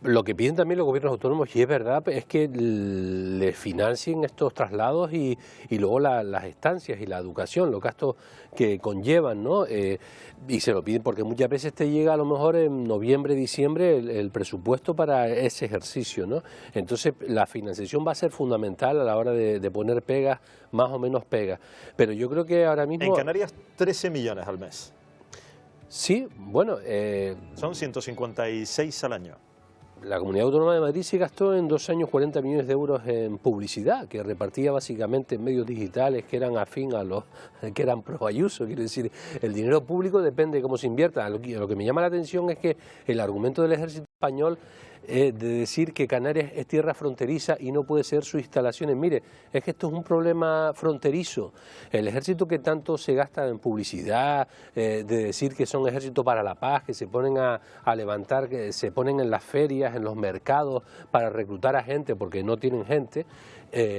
lo que piden también los gobiernos autónomos, y es verdad, es que le financien estos traslados y luego las estancias y la educación, los gastos que conllevan, ¿no? Y se lo piden porque muchas veces te llega a lo mejor en noviembre, diciembre el presupuesto para ese ejercicio, ¿no? Entonces la financiación va a ser fundamental a la hora de poner pegas, más o menos pegas. Pero yo creo que ahora mismo... En Canarias 13 millones al mes. Sí, bueno... Son 156 al año. La Comunidad Autónoma de Madrid se gastó en 2 años 40 millones de euros en publicidad, que repartía básicamente en medios digitales que eran afín a los que eran pro Ayuso. Quiero decir, el dinero público depende de cómo se invierta. Lo que me llama la atención es que el argumento del ejército español de decir que Canarias es tierra fronteriza y no puede ser sus instalaciones. Mire, es que esto es un problema fronterizo. El ejército que tanto se gasta en publicidad, de decir que son ejército para la paz, que se ponen a levantar, que se ponen en las ferias, en los mercados para reclutar a gente porque no tienen gente,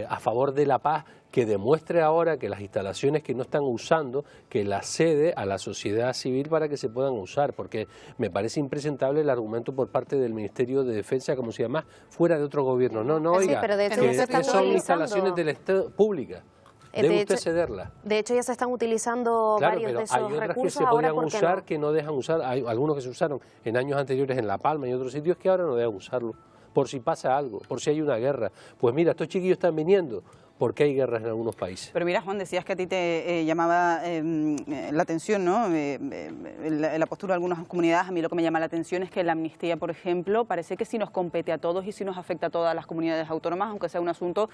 a favor de la paz, que demuestre ahora que las instalaciones que no están usando, que las cede a la sociedad civil para que se puedan usar, porque me parece impresentable el argumento por parte del Ministerio de Defensa, como se llama, fuera de otro gobierno. No, Sí, oiga, pero de hecho que son instalaciones del Estado públicas. Debe usted cederlas. De hecho ya se están utilizando Claro, varios pero de esos hay otras recursos que se ahora, podrían ¿por qué usar no? que no dejan usar. Hay algunos que se usaron en años anteriores en La Palma y otros sitios que ahora no dejan usarlo. Por si pasa algo, por si hay una guerra. Pues mira, estos chiquillos están viniendo, por qué hay guerras en algunos países. Pero mira, Juan, decías que a ti te llamaba la atención, ¿no? La postura de algunas comunidades. A mí lo que me llama la atención es que la amnistía, por ejemplo, parece que sí nos compete a todos y sí nos afecta a todas las comunidades autónomas, aunque sea un asunto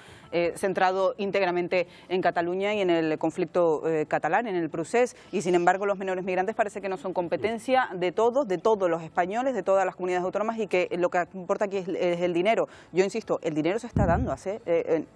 centrado íntegramente en Cataluña y en el conflicto catalán, en el procés. Y sin embargo, los menores migrantes parece que no son competencia de todos los españoles, de todas las comunidades autónomas, y que lo que importa aquí es el dinero. Yo insisto, el dinero se está dando. Hace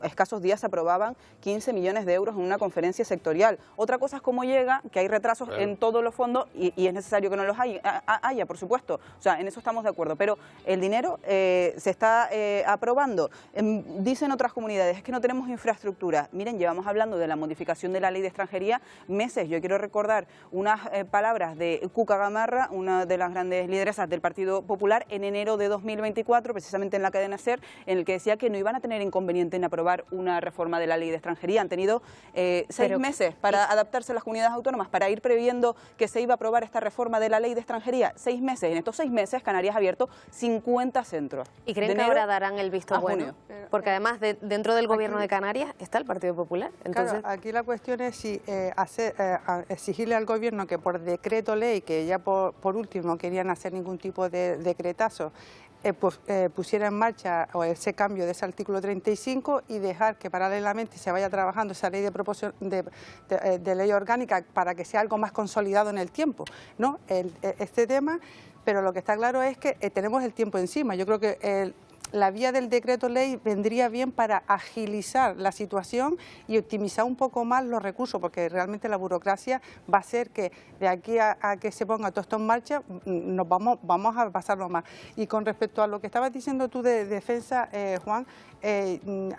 escasos días se aprobaban 15 millones de euros en una conferencia sectorial. Otra cosa es cómo llega, que hay retrasos en todos los fondos y es necesario que no los haya, por supuesto. O sea, en eso estamos de acuerdo. Pero el dinero se está aprobando. Dicen otras comunidades, es que no tenemos infraestructura. Miren, llevamos hablando de la modificación de la ley de extranjería meses. Yo quiero recordar unas palabras de Cuca Gamarra, una de las grandes lideresas del Partido Popular, en enero de 2024, precisamente en la cadena SER, en el que decía que no iban a tener inconveniente en aprobar una reforma de la ley de extranjería. Han tenido 6 meses para adaptarse a las comunidades autónomas, para ir previendo que se iba a aprobar esta reforma de la ley de extranjería. 6 meses. En estos 6 meses Canarias ha abierto 50 centros. ¿Y creen que ahora darán el visto bueno? Porque además dentro del gobierno de Canarias está el Partido Popular. Entonces... Claro, aquí la cuestión es si exigirle al gobierno que por decreto ley, que ya por último no querían hacer ningún tipo de decretazo, pusiera en marcha ese cambio de ese artículo 35 y dejar que paralelamente se vaya trabajando esa ley de ley orgánica para que sea algo más consolidado en el tiempo, ¿no? Este tema, pero lo que está claro es que tenemos el tiempo encima. Yo creo que la vía del decreto ley vendría bien para agilizar la situación y optimizar un poco más los recursos, porque realmente la burocracia va a hacer que de aquí a que se ponga todo esto en marcha nos vamos a pasarlo más. Y con respecto a lo que estabas diciendo tú de defensa, Juan,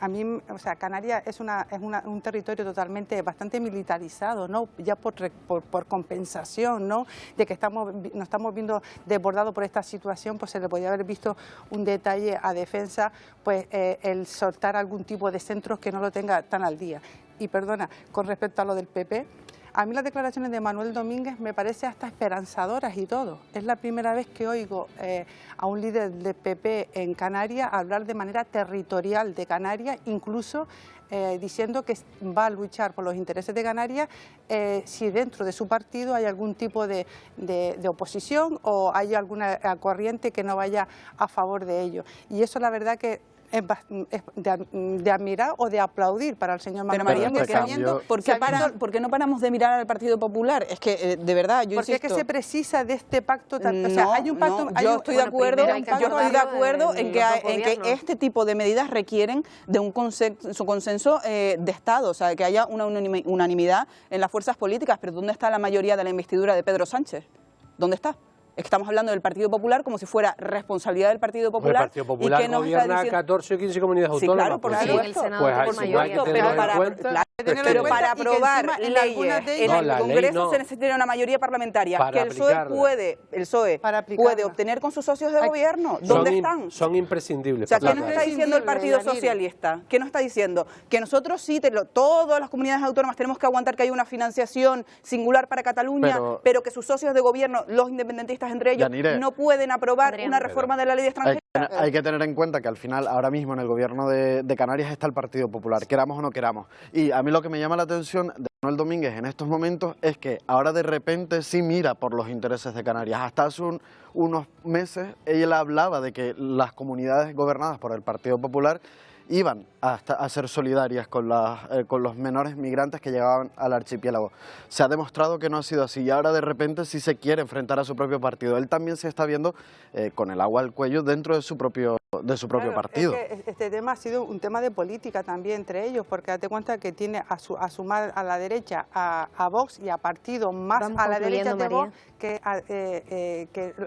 a mí, o sea, Canarias es un territorio totalmente bastante militarizado, ¿no? Ya por compensación, ¿no? De que nos estamos viendo desbordados por esta situación, pues se le podía haber visto un detalle a defensa, pues el soltar algún tipo de centros que no lo tenga tan al día. Y perdona, con respecto a lo del PP, a mí las declaraciones de Manuel Domínguez me parece hasta esperanzadoras y todo. Es la primera vez que oigo a un líder del PP en Canarias hablar de manera territorial de Canarias, incluso diciendo que va a luchar por los intereses de Canarias si dentro de su partido hay algún tipo de oposición o hay alguna corriente que no vaya a favor de ello. Y eso la verdad que es de admirar o de aplaudir para el señor Manuel. Pero María, ¿por qué no paramos de mirar al Partido Popular? Es que, de verdad, yo porque insisto... es que se precisa de este pacto. O sea, hay un pacto... yo estoy de acuerdo en que este tipo de medidas requieren de un consenso de Estado, o sea, que haya una unanimidad en las fuerzas políticas. Pero ¿dónde está la mayoría de la investidura de Pedro Sánchez? ¿Dónde está? Es que estamos hablando del Partido Popular como si fuera responsabilidad del Partido Popular. El Partido Popular y que gobierna 14 o 15 comunidades autónomas. Claro, por supuesto. Pero para aprobar leyes en el Congreso se necesita una mayoría parlamentaria. Que el PSOE puede obtener con sus socios de gobierno. ¿Dónde están? Son imprescindibles. O sea, ¿qué nos está diciendo el Partido Socialista? ¿Qué nos está diciendo? Que nosotros sí, todas las comunidades autónomas tenemos que aguantar que haya una financiación singular para Cataluña, pero que sus socios de gobierno, los independentistas entre ellos, Yanire, no pueden aprobar una reforma de la ley de extranjería. Hay que tener en cuenta que al final, ahora mismo en el gobierno de Canarias está el Partido Popular, queramos o no queramos. Y a mí lo que me llama la atención de Manuel Domínguez en estos momentos es que ahora de repente sí mira por los intereses de Canarias. Hasta hace unos meses ella hablaba de que las comunidades gobernadas por el Partido Popular iban a ser solidarias con los menores migrantes que llegaban al archipiélago. Se ha demostrado que no ha sido así y ahora de repente sí se quiere enfrentar a su propio partido. Él también se está viendo con el agua al cuello dentro de su propio partido. Es que este tema ha sido un tema de política también entre ellos, porque date cuenta que tiene a sumar a la derecha a Vox y a partidos más a la derecha de Vox que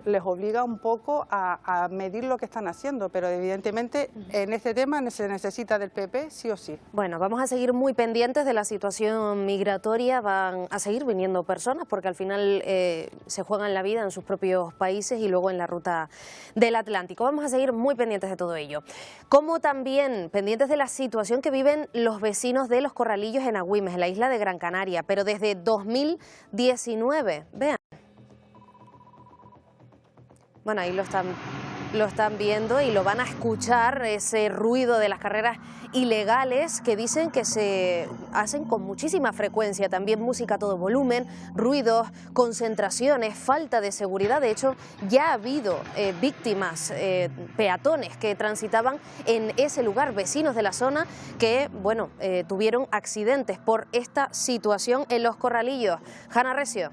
les obliga un poco a medir lo que están haciendo, pero evidentemente en este tema se necesita del PP sí o sí. Bueno, vamos a seguir muy pendientes de la situación migratoria, van a seguir viniendo personas porque al final se juegan la vida en sus propios países y luego en la ruta del Atlántico. Vamos a seguir muy pendientes de todo ello. Como también pendientes de la situación que viven los vecinos de Los Corralillos en Agüimes, en la isla de Gran Canaria, pero desde 2019. Vean. Bueno, ahí lo están lo están viendo y lo van a escuchar, ese ruido de las carreras ilegales que dicen que se hacen con muchísima frecuencia. También música a todo volumen, ruidos, concentraciones, falta de seguridad. De hecho, ya ha habido víctimas, peatones que transitaban en ese lugar, vecinos de la zona que, bueno, tuvieron accidentes por esta situación en Los Corralillos. Hanna Recio.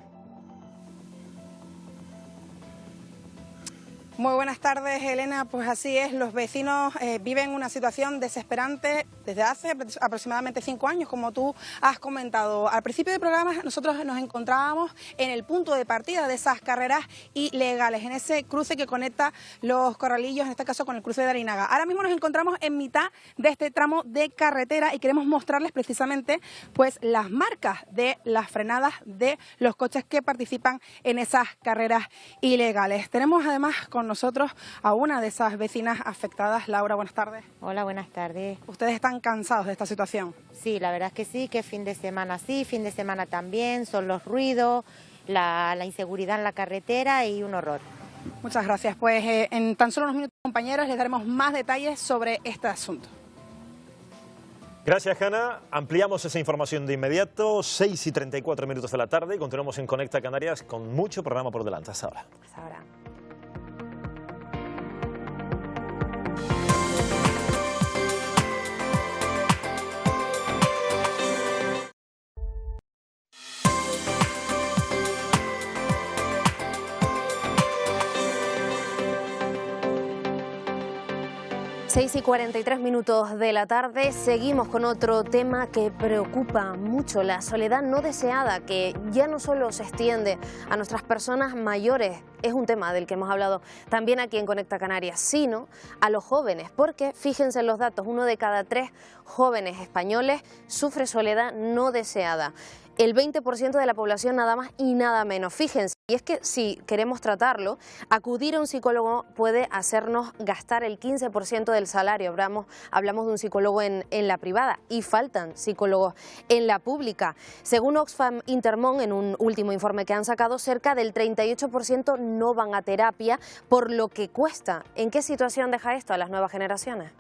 Muy buenas tardes, Elena. Pues así es, los vecinos viven una situación desesperante desde hace aproximadamente 5 años, como tú has comentado. Al principio del programa nosotros nos encontrábamos en el punto de partida de esas carreras ilegales, en ese cruce que conecta Los Corralillos, en este caso con el cruce de Arinaga. Ahora mismo nos encontramos en mitad de este tramo de carretera y queremos mostrarles precisamente pues las marcas de las frenadas de los coches que participan en esas carreras ilegales. Tenemos además con nosotros a una de esas vecinas afectadas. Laura, buenas tardes. Hola, buenas tardes. ¿Ustedes están cansados de esta situación? Sí, la verdad es que sí, que fin de semana sí, fin de semana también, son los ruidos, la inseguridad en la carretera y un horror. Muchas gracias. Pues en tan solo unos minutos, compañeros, les daremos más detalles sobre este asunto. Gracias, Hanna. Ampliamos esa información de inmediato, 6:34 minutos de la tarde, y continuamos en Conecta Canarias con mucho programa por delante. Hasta ahora. Hasta ahora. 6:43 minutos de la tarde, seguimos con otro tema que preocupa mucho, la soledad no deseada, que ya no solo se extiende a nuestras personas mayores, es un tema del que hemos hablado también aquí en Conecta Canarias, sino a los jóvenes, porque fíjense en los datos, 1 de cada 3 jóvenes españoles sufre soledad no deseada. El 20% de la población nada más y nada menos. Fíjense, y es que si queremos tratarlo, acudir a un psicólogo puede hacernos gastar el 15% del salario. Hablamos de un psicólogo en la privada y faltan psicólogos en la pública. Según Oxfam Intermón, en un último informe que han sacado, cerca del 38% no van a terapia por lo que cuesta. ¿En qué situación deja esto a las nuevas generaciones?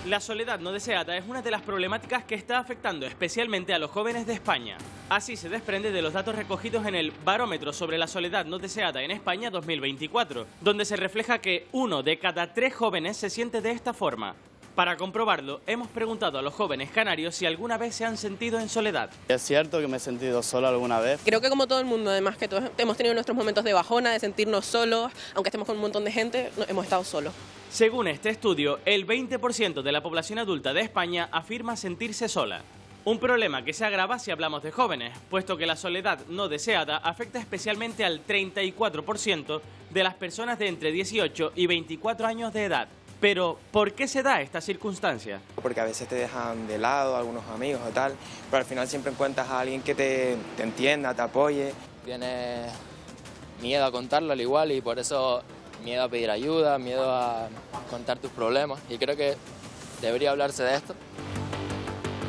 La soledad no deseada es una de las problemáticas que está afectando especialmente a los jóvenes de España. Así se desprende de los datos recogidos en el Barómetro sobre la soledad no deseada en España 2024, donde se refleja que 1 de cada 3 jóvenes se siente de esta forma. Para comprobarlo, hemos preguntado a los jóvenes canarios si alguna vez se han sentido en soledad. Es cierto que me he sentido solo alguna vez. Creo que como todo el mundo, además que todos hemos tenido nuestros momentos de bajona, de sentirnos solos, aunque estemos con un montón de gente, hemos estado solos. Según este estudio, el 20% de la población adulta de España afirma sentirse sola. Un problema que se agrava si hablamos de jóvenes, puesto que la soledad no deseada afecta especialmente al 34% de las personas de entre 18 y 24 años de edad. Pero, ¿por qué se da esta circunstancia? Porque a veces te dejan de lado algunos amigos o tal, pero al final siempre encuentras a alguien que te entienda, te apoye. Tienes miedo a contarlo al igual y por eso miedo a pedir ayuda, miedo a contar tus problemas y creo que debería hablarse de esto.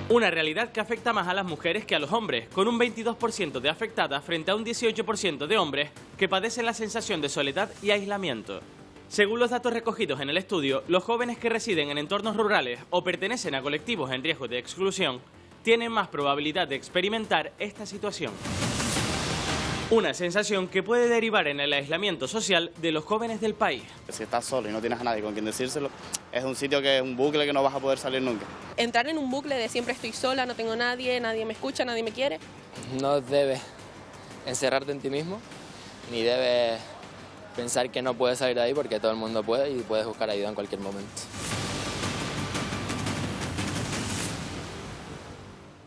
Una realidad que afecta más a las mujeres que a los hombres, con un 22% de afectadas frente a un 18% de hombres que padecen la sensación de soledad y aislamiento. Según los datos recogidos en el estudio, los jóvenes que residen en entornos rurales o pertenecen a colectivos en riesgo de exclusión tienen más probabilidad de experimentar esta situación. Una sensación que puede derivar en el aislamiento social de los jóvenes del país. Si estás solo y no tienes a nadie con quien decírselo, es un sitio que es un bucle que no vas a poder salir nunca. Entrar en un bucle de siempre estoy sola, no tengo nadie, nadie me escucha, nadie me quiere. No debes encerrarte en ti mismo, ni debes pensar que no puedes salir de ahí porque todo el mundo puede y puedes buscar ayuda en cualquier momento.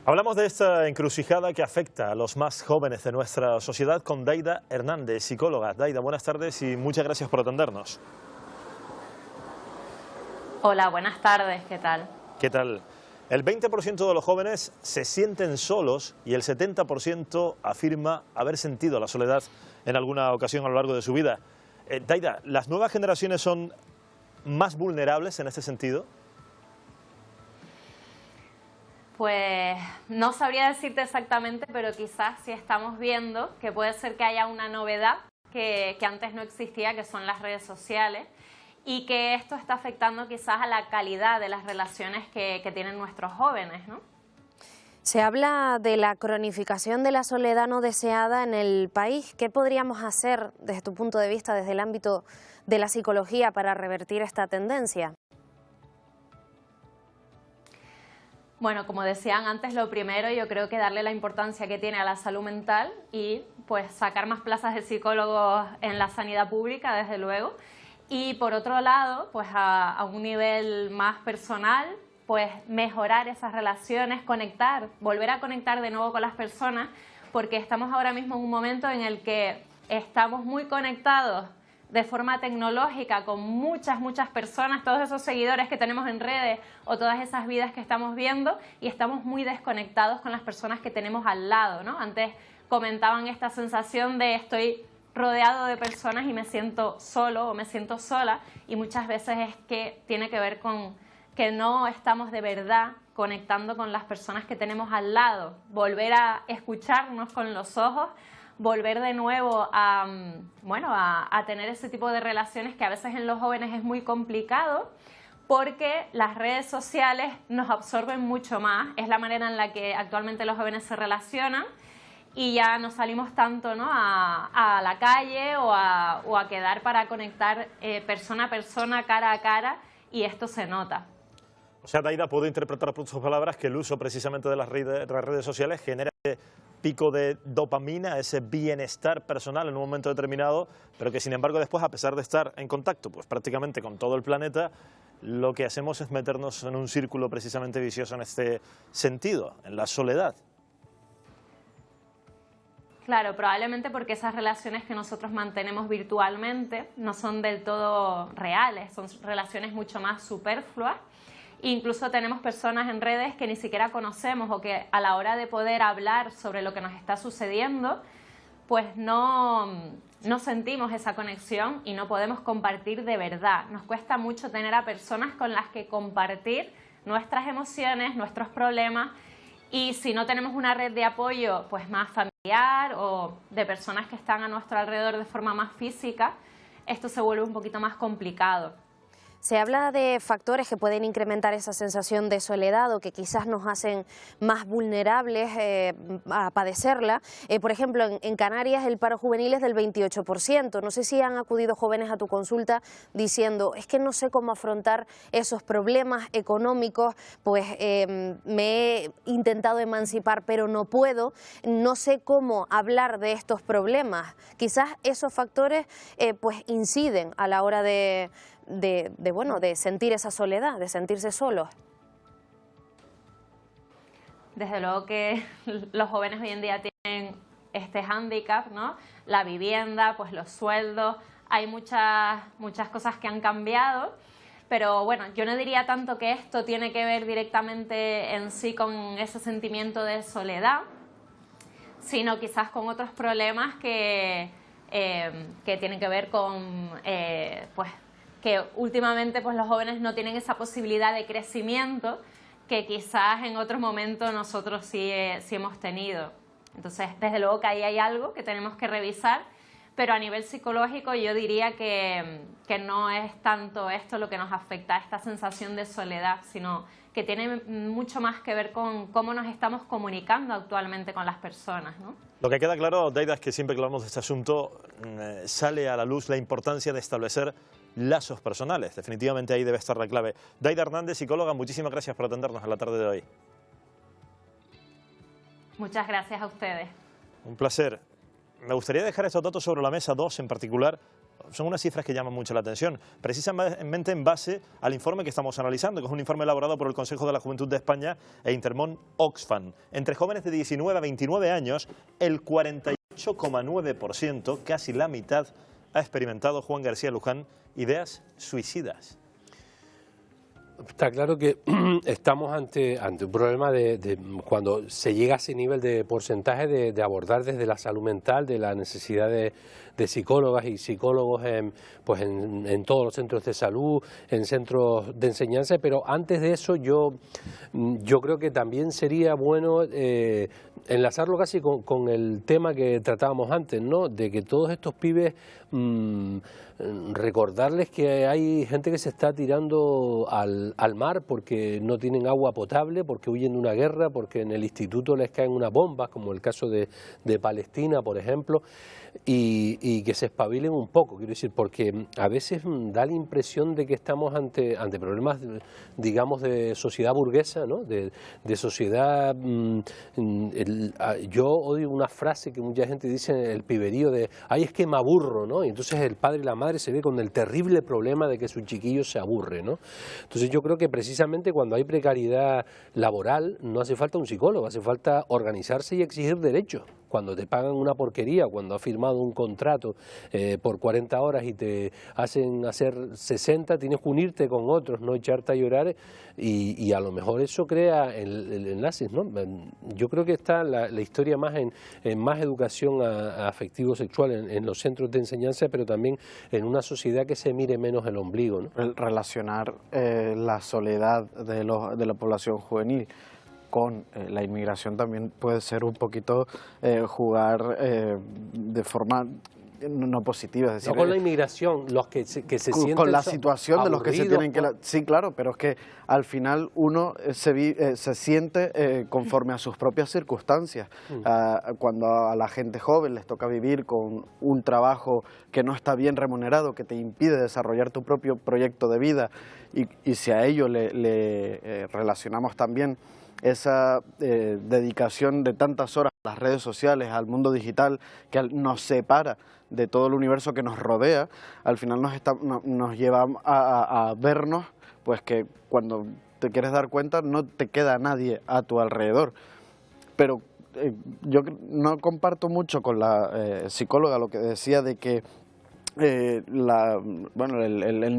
Hablamos de esta encrucijada que afecta a los más jóvenes de nuestra sociedad con Daida Hernández, psicóloga. Daida, buenas tardes y muchas gracias por atendernos. Hola, buenas tardes, ¿qué tal? ¿Qué tal? El 20% de los jóvenes se sienten solos y el 70% afirma haber sentido la soledad en alguna ocasión a lo largo de su vida. Daida, ¿las nuevas generaciones son más vulnerables en este sentido? Pues no sabría decirte exactamente, pero quizás sí estamos viendo que puede ser que haya una novedad que antes no existía, que son las redes sociales, y que esto está afectando quizás a la calidad de las relaciones que tienen nuestros jóvenes, ¿no? Se habla de la cronificación de la soledad no deseada en el país. ¿Qué podríamos hacer desde tu punto de vista, desde el ámbito de la psicología, para revertir esta tendencia? Bueno, como decían antes, lo primero yo creo que darle la importancia que tiene a la salud mental y pues sacar más plazas de psicólogos en la sanidad pública, desde luego. Y por otro lado, pues a un nivel más personal, pues mejorar esas relaciones, conectar, volver a conectar de nuevo con las personas, porque estamos ahora mismo en un momento en el que estamos muy conectados de forma tecnológica con muchas personas, todos esos seguidores que tenemos en redes o todas esas vidas que estamos viendo, y estamos muy desconectados con las personas que tenemos al lado, ¿no? Antes comentaban esta sensación de estoy rodeado de personas y me siento solo o me siento sola, y muchas veces es que tiene que ver con que no estamos de verdad conectando con las personas que tenemos al lado, volver a escucharnos con los ojos, volver de nuevo a tener ese tipo de relaciones que a veces en los jóvenes es muy complicado, porque las redes sociales nos absorben mucho más, es la manera en la que actualmente los jóvenes se relacionan, y ya no salimos tanto, ¿no?, a la calle o a quedar para conectar persona a persona, cara a cara, y esto se nota. O sea, Daida, puedo interpretar por tus palabras que el uso precisamente de las redes sociales genera ese pico de dopamina, ese bienestar personal en un momento determinado, pero que sin embargo después, a pesar de estar en contacto pues prácticamente con todo el planeta, lo que hacemos es meternos en un círculo precisamente vicioso en este sentido, en la soledad. Claro, probablemente porque esas relaciones que nosotros mantenemos virtualmente no son del todo reales, son relaciones mucho más superfluas. Incluso tenemos personas en redes que ni siquiera conocemos o que a la hora de poder hablar sobre lo que nos está sucediendo, pues no sentimos esa conexión y no podemos compartir de verdad. Nos cuesta mucho tener a personas con las que compartir nuestras emociones, nuestros problemas, y si no tenemos una red de apoyo pues más familiar o de personas que están a nuestro alrededor de forma más física, esto se vuelve un poquito más complicado. Se habla de factores que pueden incrementar esa sensación de soledad o que quizás nos hacen más vulnerables a padecerla. Por ejemplo, en Canarias el paro juvenil es del 28%. No sé si han acudido jóvenes a tu consulta diciendo, es que no sé cómo afrontar esos problemas económicos, pues me he intentado emancipar pero no puedo, no sé cómo hablar de estos problemas. Quizás esos factores pues inciden a la hora de sentir esa soledad, de sentirse solos. Desde luego que los jóvenes hoy en día tienen este hándicap, ¿no? La vivienda, pues los sueldos, hay muchas cosas que han cambiado, pero bueno, yo no diría tanto que esto tiene que ver directamente en sí con ese sentimiento de soledad, sino quizás con otros problemas que tienen que ver con que últimamente pues los jóvenes no tienen esa posibilidad de crecimiento que quizás en otros momentos nosotros sí hemos tenido. Entonces, desde luego que ahí hay algo que tenemos que revisar, pero a nivel psicológico yo diría que no es tanto esto lo que nos afecta, esta sensación de soledad, sino que tiene mucho más que ver con cómo nos estamos comunicando actualmente con las personas, ¿no? Lo que queda claro, Daida, es que siempre que hablamos de este asunto sale a la luz la importancia de establecer lazos personales. Definitivamente ahí debe estar la clave. Daida Hernández, psicóloga, muchísimas gracias por atendernos en la tarde de hoy. Muchas gracias a ustedes. Un placer. Me gustaría dejar estos datos sobre la mesa, dos en particular. Son unas cifras que llaman mucho la atención, precisamente en base al informe que estamos analizando, que es un informe elaborado por el Consejo de la Juventud de España e Intermón Oxfam. Entre jóvenes de 19 a 29 años, el 48,9%, casi la mitad, ha experimentado, Juan García Luján, ideas suicidas. está claro que estamos ante un problema de cuando se llega a ese nivel de porcentaje de abordar desde la salud mental, de la necesidad de psicólogas y psicólogos en todos los centros de salud, en centros de enseñanza, pero antes de eso yo creo que también sería bueno enlazarlo casi con el tema que tratábamos antes, ¿no? De que todos estos pibes, recordarles que hay gente que se está tirando al mar porque no tienen agua potable, porque huyen de una guerra, porque en el instituto les caen unas bombas, como el caso de Palestina, por ejemplo, y que se espabilen un poco, quiero decir, porque a veces da la impresión de que estamos ante problemas, digamos, de sociedad burguesa, ¿no? De sociedad. Yo odio una frase que mucha gente dice en el piberío de "ay, es que me aburro", ¿no? Y entonces el padre y la madre se ve con el terrible problema de que su chiquillo se aburre, ¿no? Entonces yo creo que precisamente cuando hay precariedad laboral no hace falta un psicólogo, hace falta organizarse y exigir derechos. Cuando te pagan una porquería, cuando has firmado un contrato por 40 horas y te hacen hacer 60, tienes que unirte con otros, no echarte a llorar, y a lo mejor eso crea enlaces, ¿no? Yo creo que está la historia más en más educación afectivo-sexual en los centros de enseñanza, pero también en una sociedad que se mire menos el ombligo, ¿no? Relacionar la soledad de la población juvenil con la inmigración también puede ser un poquito jugar de forma no positiva. Es decir, no con la inmigración, los que se sienten con la situación de los que se tienen que... Sí, claro, pero es que al final uno se siente conforme a sus propias circunstancias. Cuando a la gente joven les toca vivir con un trabajo que no está bien remunerado, que te impide desarrollar tu propio proyecto de vida, y si a ello le relacionamos también esa dedicación de tantas horas a las redes sociales, al mundo digital, que nos separa de todo el universo que nos rodea, al final nos lleva a vernos, pues que cuando te quieres dar cuenta no te queda nadie a tu alrededor. Pero yo no comparto mucho con la psicóloga lo que decía de que el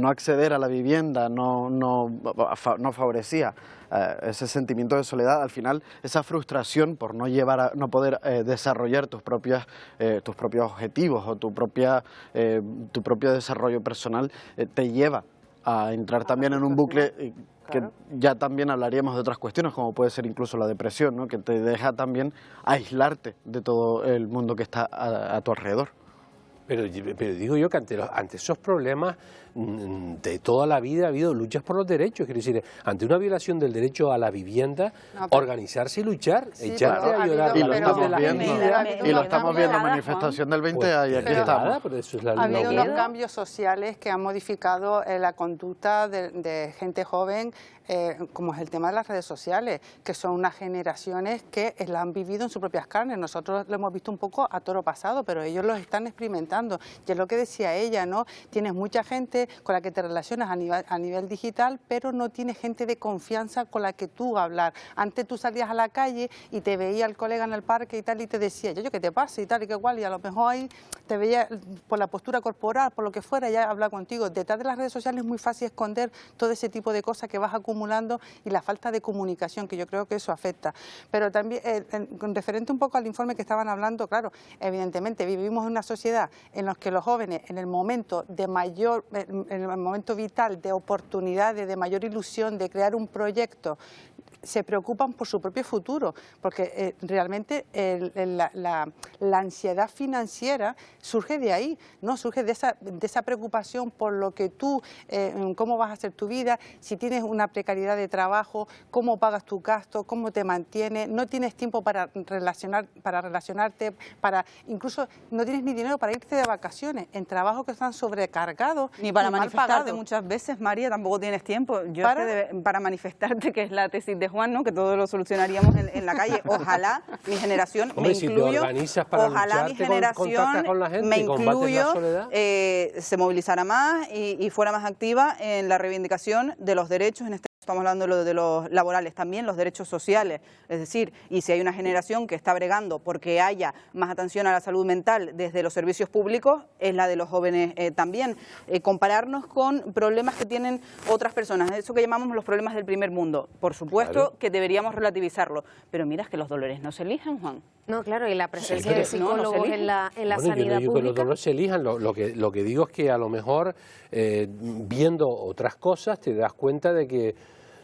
no acceder a la vivienda no favorecía ese sentimiento de soledad. Al final, esa frustración por no poder desarrollar tus propios objetivos o tu propio desarrollo personal te lleva a entrar también en un bucle que ya también hablaríamos de otras cuestiones, como puede ser incluso la depresión, ¿no? Que te deja también aislarte de todo el mundo que está a tu alrededor. Pero digo yo que ante esos problemas de toda la vida ha habido luchas por los derechos. Quiero decir, ante una violación del derecho a la vivienda, organizarse y luchar, echarte a llorar. Y lo estamos viendo, manifestación del 20 y aquí estamos. Ha habido unos cambios sociales que han modificado la conducta de gente joven, como es el tema de las redes sociales, que son unas generaciones que la han vivido en sus propias carnes. Nosotros lo hemos visto un poco a toro pasado, pero ellos lo están experimentando. Y es lo que decía ella, ¿no? Tienes mucha gente con la que te relacionas a nivel digital, pero no tienes gente de confianza con la que tú hablar. Antes tú salías a la calle y te veía el colega en el parque y tal, y te decía, yo, ¿qué te pasa? Y tal, y qué igual, y a lo mejor ahí te veía por la postura corporal, por lo que fuera, ya hablar contigo. Detrás de las redes sociales es muy fácil esconder todo ese tipo de cosas que vas acumulando y la falta de comunicación, que yo creo que eso afecta. Pero también, referente un poco al informe que estaban hablando, claro, evidentemente vivimos en una sociedad en la que los jóvenes, en el momento vital de oportunidades, de mayor ilusión, de crear un proyecto, se preocupan por su propio futuro, porque realmente la ansiedad financiera surge de ahí, ¿no? Surge de esa preocupación por lo que tú, cómo vas a hacer tu vida, si tienes una precariedad de trabajo, cómo pagas tus gastos, cómo te mantienes, no tienes tiempo para relacionarte, incluso no tienes ni dinero para irte de vacaciones, en trabajos que están sobrecargados. Ni para manifestarte pagados. Muchas veces, María, tampoco tienes tiempo. Para manifestarte, que es la tesis de Juan, ¿no? Que todo lo solucionaríamos en la calle. Ojalá mi generación, hombre, si te organizas para ojalá mi generación, con la gente, me incluyo, se movilizara más y fuera más activa en la reivindicación de los derechos, en este Estamos hablando de los laborales, también los derechos sociales, es decir, y si hay una generación que está bregando porque haya más atención a la salud mental desde los servicios públicos, es la de los jóvenes también. Compararnos con problemas que tienen otras personas, eso que llamamos los problemas del primer mundo, por supuesto claro que deberíamos relativizarlo, pero mira, es que los dolores no se eligen, Juan. No, claro, y la presencia de psicólogos no en la bueno, sanidad yo no digo pública. que los dolores se elijan, lo que digo es que a lo mejor viendo otras cosas te das cuenta de que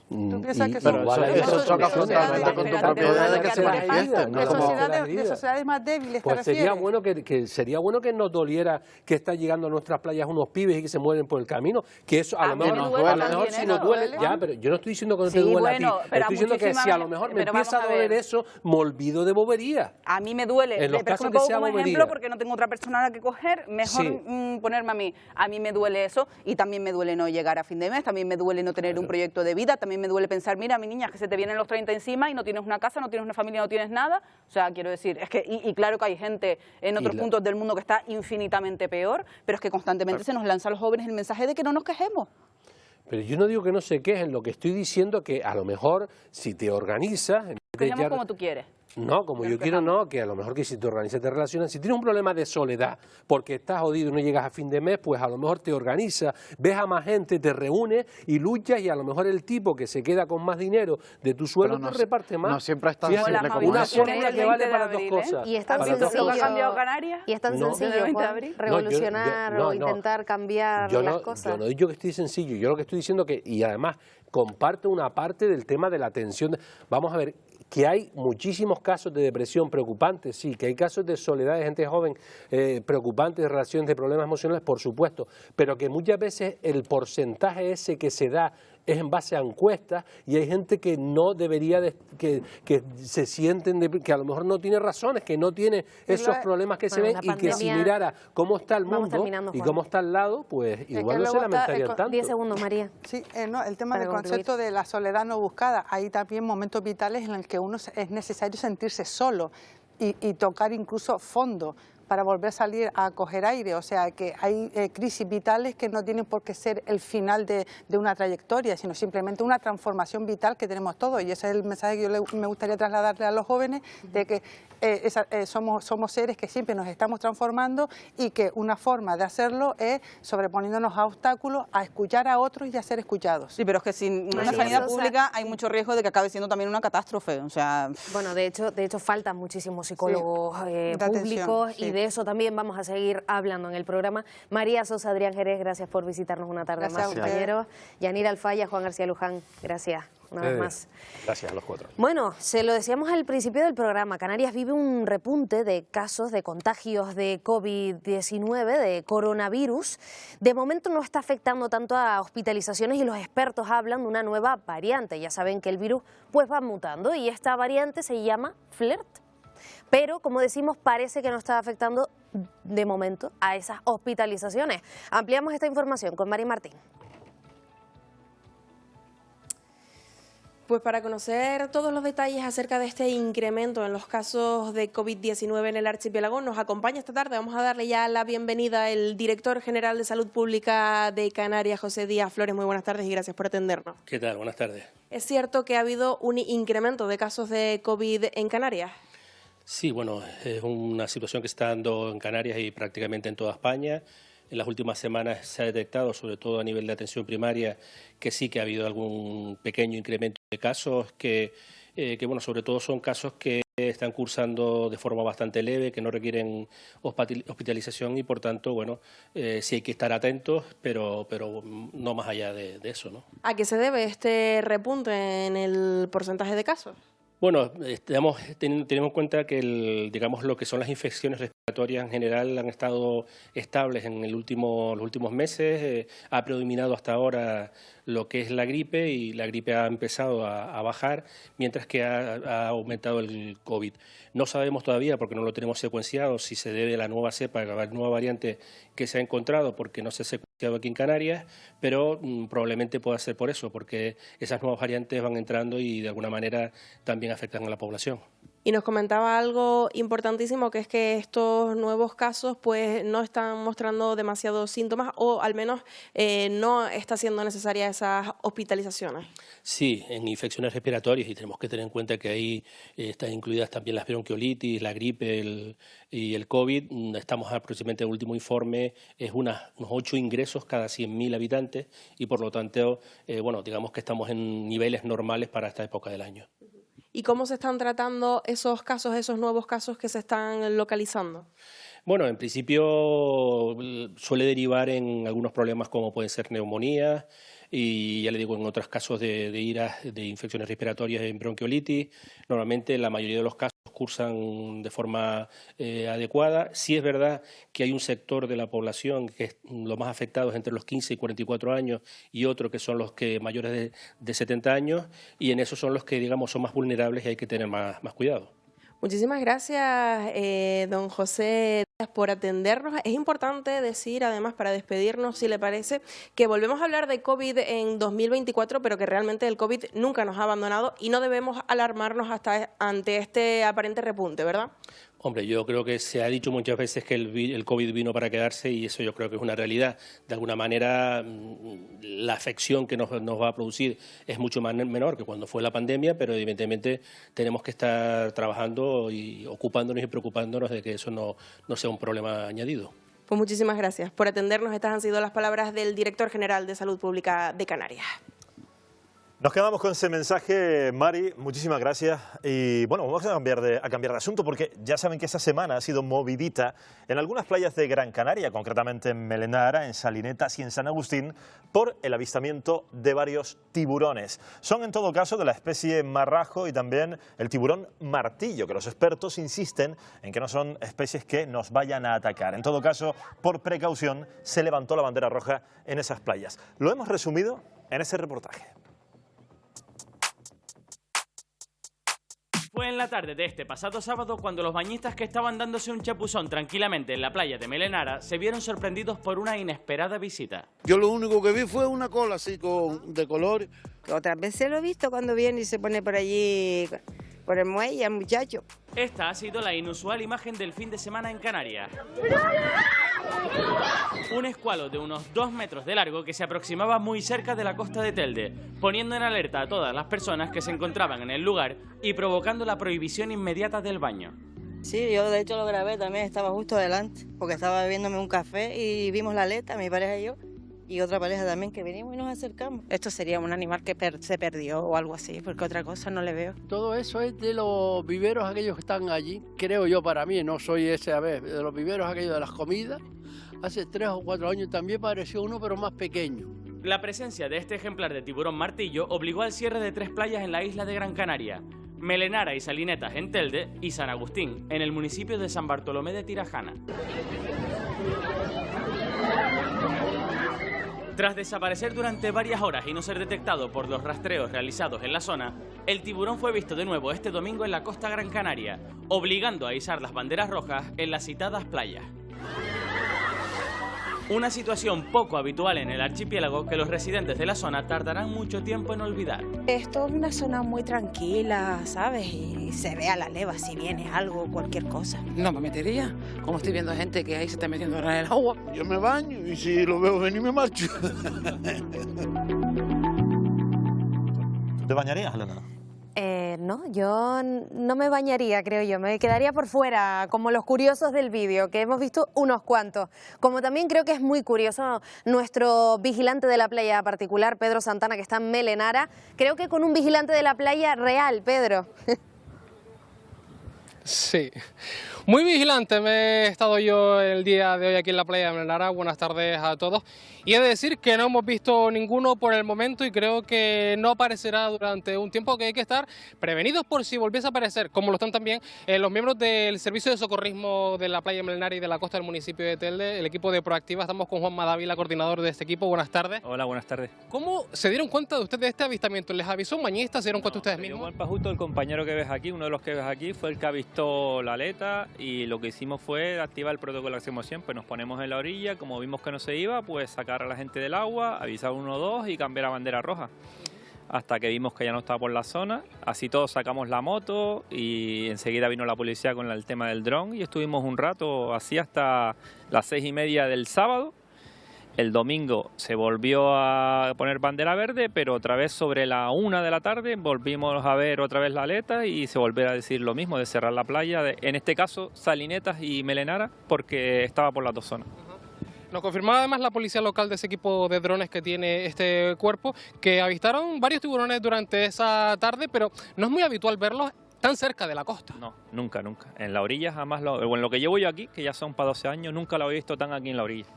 ¿Tú piensas que pero eso choca frontalmente con tu propiedad de que se manifiesten? De sociedades más débiles, pues sería bueno que nos doliera que está llegando a nuestras playas unos pibes y que se mueren por el camino, que eso a lo mejor si nos duele, ya, pero yo no estoy diciendo que no te duele a ti, estoy diciendo que si a lo mejor me empieza a doler eso, me olvido de bobería. A mí me duele, en los pero casos me pongo que sea como bobería. ejemplo porque no tengo otra persona a la que coger, mejor ponerme a mí me duele eso, y también me duele no llegar a fin de mes, también me duele no tener un proyecto de vida, también me duele pensar, mira, mi niña, que se te vienen los 30 encima y no tienes una casa, no tienes una familia, no tienes nada. O sea, quiero decir, es que, y claro que hay gente en otros puntos del mundo que está infinitamente peor, pero es que constantemente se nos lanza a los jóvenes el mensaje de que no nos quejemos. Pero yo no digo que no se quejen, lo que estoy diciendo que a lo mejor si te organizas... Quejemos como tú quieres. No, como yo quiero no, que a lo mejor que si te organizas, te relacionas, si tienes un problema de soledad, porque estás jodido y no llegas a fin de mes, pues a lo mejor te organizas, ves a más gente, te reúnes y luchas y a lo mejor el tipo que se queda con más dinero de tu sueldo te reparte más. No siempre es tan simple como una fórmula que vale para dos cosas. Y es tan sencillo, ¿ha cambiado Canarias? Y es tan sencillo, revolucionar o intentar cambiar las cosas. Yo no digo que esté sencillo, yo lo que estoy diciendo que, y además comparto una parte del tema de la atención. Vamos a ver, que hay muchísimos casos de depresión preocupantes, sí, que hay casos de soledad de gente joven preocupantes, de relaciones, de problemas emocionales, por supuesto, pero que muchas veces el porcentaje ese que se da es en base a encuestas y hay gente que no debería, que se sienten, que a lo mejor no tiene razones, que no tiene esos problemas que se ven y que si mirara cómo está el mundo y cómo está al lado, pues igual no se lamentarían tanto. 10 segundos, María. Sí, no, el tema del concepto de la soledad no buscada, hay también momentos vitales en los que uno es necesario sentirse solo y tocar incluso fondo para volver a salir a coger aire, o sea que hay crisis vitales que no tienen por qué ser el final de una trayectoria, sino simplemente una transformación vital que tenemos todos, y ese es el mensaje que yo me gustaría trasladarle a los jóvenes, de que somos seres que siempre nos estamos transformando y que una forma de hacerlo es sobreponiéndonos a obstáculos, a escuchar a otros y a ser escuchados. Sí, pero es que sin una sanidad pública hay mucho riesgo de que acabe siendo también una catástrofe, o sea... Bueno, de hecho faltan muchísimos psicólogos públicos y de eso también vamos a seguir hablando en el programa. María Sosa, Adrián Jerez, gracias por visitarnos una tarde más, compañeros. Yanira Alfaya, Juan García Luján, gracias una vez más. Gracias a los cuatro. Bueno, se lo decíamos al principio del programa, Canarias vive un repunte de casos de contagios de COVID-19, de coronavirus. De momento no está afectando tanto a hospitalizaciones y los expertos hablan de una nueva variante. Ya saben que el virus pues va mutando y esta variante se llama Flirt. Pero, como decimos, parece que no está afectando de momento a esas hospitalizaciones. Ampliamos esta información con Mari Martín. Pues para conocer todos los detalles acerca de este incremento en los casos de COVID-19 en el archipiélago, nos acompaña esta tarde. Vamos a darle ya la bienvenida al director general de Salud Pública de Canarias, José Díaz Flores. Muy buenas tardes y gracias por atendernos. ¿Qué tal? Buenas tardes. ¿Es cierto que ha habido un incremento de casos de COVID en Canarias? Sí, bueno, es una situación que se está dando en Canarias y prácticamente en toda España. En las últimas semanas se ha detectado, sobre todo a nivel de atención primaria, que sí que ha habido algún pequeño incremento de casos que bueno, sobre todo son casos que están cursando de forma bastante leve, que no requieren hospitalización y, por tanto, bueno, sí hay que estar atentos, pero no más allá de eso, ¿no? ¿A qué se debe este repunte en el porcentaje de casos? Bueno, tenemos en cuenta que digamos lo que son las infecciones respiratorias en general han estado estables en los últimos meses. Ha predominado hasta ahora lo que es la gripe y la gripe ha empezado a bajar, mientras que ha aumentado el COVID. No sabemos todavía, porque no lo tenemos secuenciado, si se debe a la nueva cepa, a la nueva variante que se ha encontrado, porque no se ha secuenciado aquí en Canarias, pero probablemente pueda ser por eso, porque esas nuevas variantes van entrando y de alguna manera también afectan a la población. Y nos comentaba algo importantísimo, que es que estos nuevos casos pues no están mostrando demasiados síntomas, o al menos no está siendo necesaria esas hospitalizaciones. Sí, en infecciones respiratorias, y tenemos que tener en cuenta que ahí están incluidas también las bronquiolitis, la gripe y el COVID. Estamos aproximadamente, el último informe es unos 8 ingresos cada 100.000 habitantes y por lo tanto, bueno, digamos que estamos en niveles normales para esta época del año. ¿Y cómo se están tratando esos casos, esos nuevos casos que se están localizando? Bueno, en principio suele derivar en algunos problemas como pueden ser neumonías y, ya le digo, en otros casos de IRAS, de infecciones respiratorias en bronquiolitis. Normalmente la mayoría de los casos cursan de forma adecuada. Sí es verdad que hay un sector de la población que es los más afectados entre los 15 y 44 años y otro que son los que mayores de 70 años, y en esos son los que, digamos, son más vulnerables y hay que tener más cuidado. Muchísimas gracias, don José, por atendernos. Es importante decir, además, para despedirnos, si le parece, que volvemos a hablar de COVID en 2024, pero que realmente el COVID nunca nos ha abandonado y no debemos alarmarnos ante este aparente repunte, ¿verdad? Hombre, yo creo que se ha dicho muchas veces que el COVID vino para quedarse y eso yo creo que es una realidad. De alguna manera, la afección que nos va a producir es mucho menor que cuando fue la pandemia, pero evidentemente tenemos que estar trabajando y ocupándonos y preocupándonos de que eso no sea un problema añadido. Pues muchísimas gracias por atendernos. Estas han sido las palabras del director general de Salud Pública de Canarias. Nos quedamos con ese mensaje, Mari, muchísimas gracias. Y bueno, vamos a cambiar de asunto porque ya saben que esta semana ha sido movidita en algunas playas de Gran Canaria, concretamente en Melenara, en Salinetas y en San Agustín, por el avistamiento de varios tiburones. Son en todo caso de la especie marrajo y también el tiburón martillo, que los expertos insisten en que no son especies que nos vayan a atacar. En todo caso, por precaución, se levantó la bandera roja en esas playas. Lo hemos resumido en ese reportaje. Fue en la tarde de este pasado sábado cuando los bañistas que estaban dándose un chapuzón tranquilamente en la playa de Melenara se vieron sorprendidos por una inesperada visita. Yo lo único que vi fue una cola así de colores. Otras veces lo he visto cuando viene y se pone por allí, por el muelle, el muchacho. Esta ha sido la inusual imagen del fin de semana en Canarias. Un escualo de unos 2 metros de largo que se aproximaba muy cerca de la costa de Telde, poniendo en alerta a todas las personas que se encontraban en el lugar y provocando la prohibición inmediata del baño. Sí, yo de hecho lo grabé también, estaba justo adelante, porque estaba bebiéndome un café y vimos la aleta, mi pareja y yo, y otra pareja también, que venimos y nos acercamos. Esto sería un animal que se perdió o algo así, porque otra cosa no le veo. Todo eso es de los viveros aquellos que están allí, creo yo, para mí, no soy ese, de los viveros aquellos de las comidas. Hace 3 o 4 años también pareció uno, pero más pequeño. La presencia de este ejemplar de tiburón martillo obligó al cierre de 3 playas en la isla de Gran Canaria: Melenara y Salinetas en Telde y San Agustín, en el municipio de San Bartolomé de Tirajana. Tras desaparecer durante varias horas y no ser detectado por los rastreos realizados en la zona, el tiburón fue visto de nuevo este domingo en la costa Gran Canaria, obligando a izar las banderas rojas en las citadas playas. Una situación poco habitual en el archipiélago que los residentes de la zona tardarán mucho tiempo en olvidar. Esto es una zona muy tranquila, ¿sabes? Y se ve a la leva si viene algo, cualquier cosa. No me metería, como estoy viendo gente que ahí se está metiendo en el agua. Yo me baño y si lo veo venir me marcho. ¿Te bañarías, Elena? No, yo no me bañaría, creo yo. Me quedaría por fuera, como los curiosos del vídeo, que hemos visto unos cuantos. Como también creo que es muy curioso nuestro vigilante de la playa particular, Pedro Santana, que está en Melenara. Creo que con un vigilante de la playa real, Pedro. Sí, muy vigilante me he estado yo el día de hoy aquí en la playa de Melenara. Buenas tardes a todos. Y he de decir que no hemos visto ninguno por el momento y creo que no aparecerá durante un tiempo, que hay que estar prevenidos por si volviese a aparecer, como lo están también los miembros del Servicio de Socorrismo de la playa de Melenara y de la costa del municipio de Telde, el equipo de Proactiva. Estamos con Juan Madávila, coordinador de este equipo. Buenas tardes. Hola, buenas tardes. ¿Cómo se dieron cuenta de ustedes de este avistamiento? ¿Les avisó un bañista? ¿Se dieron cuenta ustedes mismos? Justo el compañero que ves aquí, uno de los que ves aquí, fue el que avistó la aleta y lo que hicimos fue activar el protocolo de hacemos siempre. Nos ponemos en la orilla, como vimos que no se iba, pues sacar a la gente del agua, avisar 1 o 2 y cambiar la bandera roja. hasta que vimos que ya no estaba por la zona. Así todos sacamos la moto y enseguida vino la policía con el tema del dron y estuvimos un rato así hasta las 6:30 del sábado. El domingo se volvió a poner bandera verde, pero otra vez sobre la 1 de la tarde volvimos a ver otra vez la aleta y se volvió a decir lo mismo, de cerrar la playa, en este caso Salinetas y Melenara, porque estaba por las dos zonas. Nos confirmaba además la policía local de ese equipo de drones que tiene este cuerpo, que avistaron varios tiburones durante esa tarde, pero no es muy habitual verlos tan cerca de la costa. No, nunca. En la orilla jamás, en lo que llevo yo aquí, que ya son para 12 años, nunca lo he visto tan aquí en la orilla.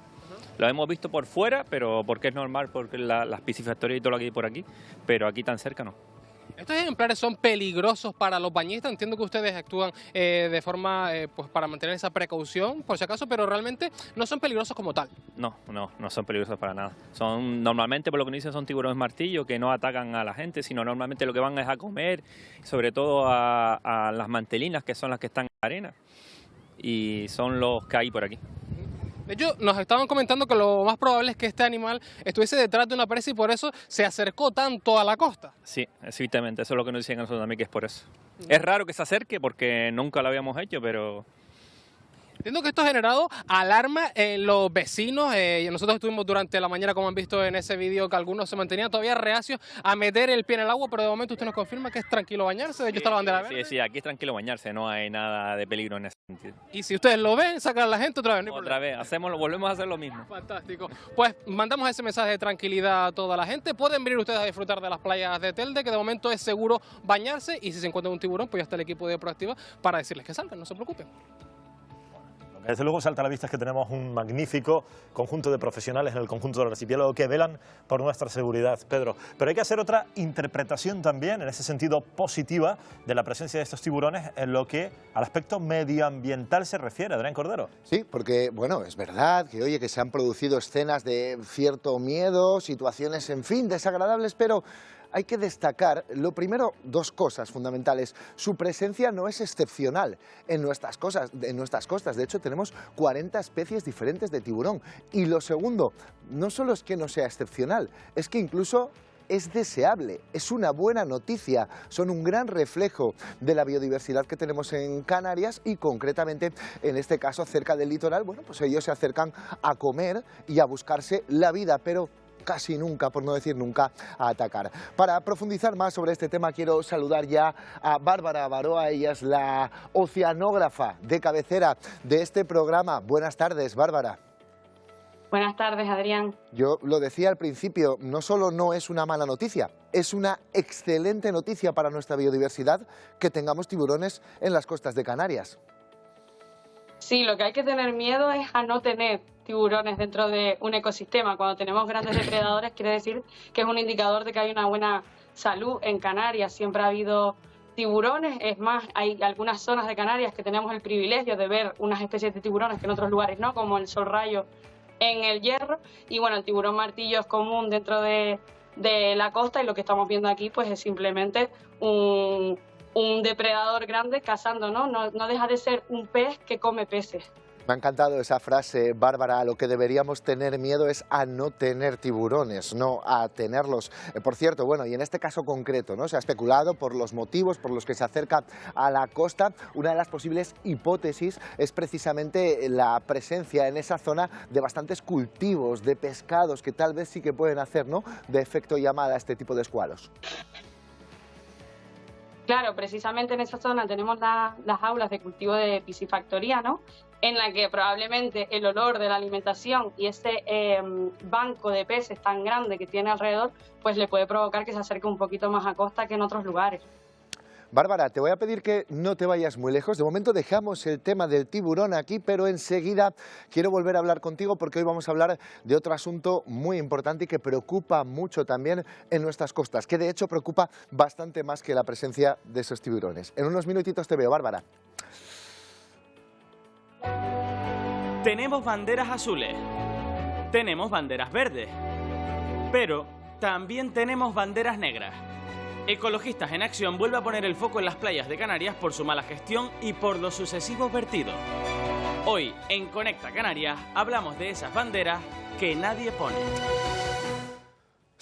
Lo hemos visto por fuera, pero porque es normal, porque las piscifactorías y todo lo que hay por aquí, pero aquí tan cerca no. ¿Estos ejemplares son peligrosos para los bañistas? Entiendo que ustedes actúan de forma pues para mantener esa precaución, por si acaso, pero realmente no son peligrosos como tal. No son peligrosos para nada. Son normalmente, por lo que nos dicen, son tiburones martillo que no atacan a la gente, sino normalmente lo que van es a comer, sobre todo a las mantelinas, que son las que están en la arena, y son los que hay por aquí. De hecho, nos estaban comentando que lo más probable es que este animal estuviese detrás de una presa y por eso se acercó tanto a la costa. Sí, exactamente, eso es lo que nos decían a nosotros también, que es por eso. Es raro que se acerque porque nunca lo habíamos hecho, pero... Entiendo que esto ha generado alarma en los vecinos. Nosotros estuvimos durante la mañana, como han visto en ese vídeo, que algunos se mantenían todavía reacios a meter el pie en el agua, pero de momento usted nos confirma que es tranquilo bañarse. De hecho, está la bandera verde. Sí, aquí es tranquilo bañarse, no hay nada de peligro en ese sentido. Y si ustedes lo ven, sacan a la gente otra vez. No otra vez, volvemos a hacer lo mismo. Fantástico. Pues mandamos ese mensaje de tranquilidad a toda la gente. Pueden venir ustedes a disfrutar de las playas de Telde, que de momento es seguro bañarse, y si se encuentran un tiburón, pues ya está el equipo de Proactiva para decirles que salgan, no se preocupen. Desde luego salta a la vista es que tenemos un magnífico conjunto de profesionales en el conjunto del archipiélago que velan por nuestra seguridad, Pedro. Pero hay que hacer otra interpretación también, en ese sentido positiva, de la presencia de estos tiburones en lo que al aspecto medioambiental se refiere. Adrián Cordero. Sí, porque, bueno, es verdad que, oye, que se han producido escenas de cierto miedo, situaciones, en fin, desagradables, pero... hay que destacar, lo primero, dos cosas fundamentales. Su presencia no es excepcional en nuestras costas. De hecho, tenemos 40 especies diferentes de tiburón. Y lo segundo, no solo es que no sea excepcional, es que incluso es deseable, es una buena noticia, son un gran reflejo de la biodiversidad que tenemos en Canarias y concretamente en este caso cerca del litoral. Bueno, pues ellos se acercan a comer y a buscarse la vida, pero casi nunca, por no decir nunca, a atacar. Para profundizar más sobre este tema quiero saludar ya a Bárbara Baroa, ella es la oceanógrafa de cabecera de este programa. Buenas tardes, Bárbara. Buenas tardes, Adrián. Yo lo decía al principio, no solo no es una mala noticia, es una excelente noticia para nuestra biodiversidad que tengamos tiburones en las costas de Canarias. Sí, lo que hay que tener miedo es a no tener tiburones dentro de un ecosistema. Cuando tenemos grandes depredadores quiere decir que es un indicador de que hay una buena salud en Canarias. Siempre ha habido tiburones, es más, hay algunas zonas de Canarias que tenemos el privilegio de ver unas especies de tiburones que en otros lugares no, como el solrayo en el Hierro. Y bueno, el tiburón martillo es común dentro de la costa y lo que estamos viendo aquí pues es simplemente un depredador grande cazando, ¿no? No deja de ser un pez que come peces. Me ha encantado esa frase, Bárbara. A lo que deberíamos tener miedo es a no tener tiburones, no a tenerlos. Por cierto, bueno, y en este caso concreto, ¿no? Se ha especulado por los motivos por los que se acerca a la costa. Una de las posibles hipótesis es precisamente la presencia en esa zona de bastantes cultivos de pescados que tal vez sí que pueden hacer, ¿no?, de efecto llamada a este tipo de escualos. Claro, precisamente en esa zona tenemos las aulas de cultivo de piscifactoría, ¿no?, en la que probablemente el olor de la alimentación y ese banco de peces tan grande que tiene alrededor, pues le puede provocar que se acerque un poquito más a costa que en otros lugares. Bárbara, te voy a pedir que no te vayas muy lejos. De momento dejamos el tema del tiburón aquí, pero enseguida quiero volver a hablar contigo porque hoy vamos a hablar de otro asunto muy importante y que preocupa mucho también en nuestras costas, que de hecho preocupa bastante más que la presencia de esos tiburones. En unos minutitos te veo, Bárbara. Tenemos banderas azules, tenemos banderas verdes, pero también tenemos banderas negras. Ecologistas en Acción vuelve a poner el foco en las playas de Canarias por su mala gestión y por los sucesivos vertidos. Hoy, en Conecta Canarias, hablamos de esas banderas que nadie pone.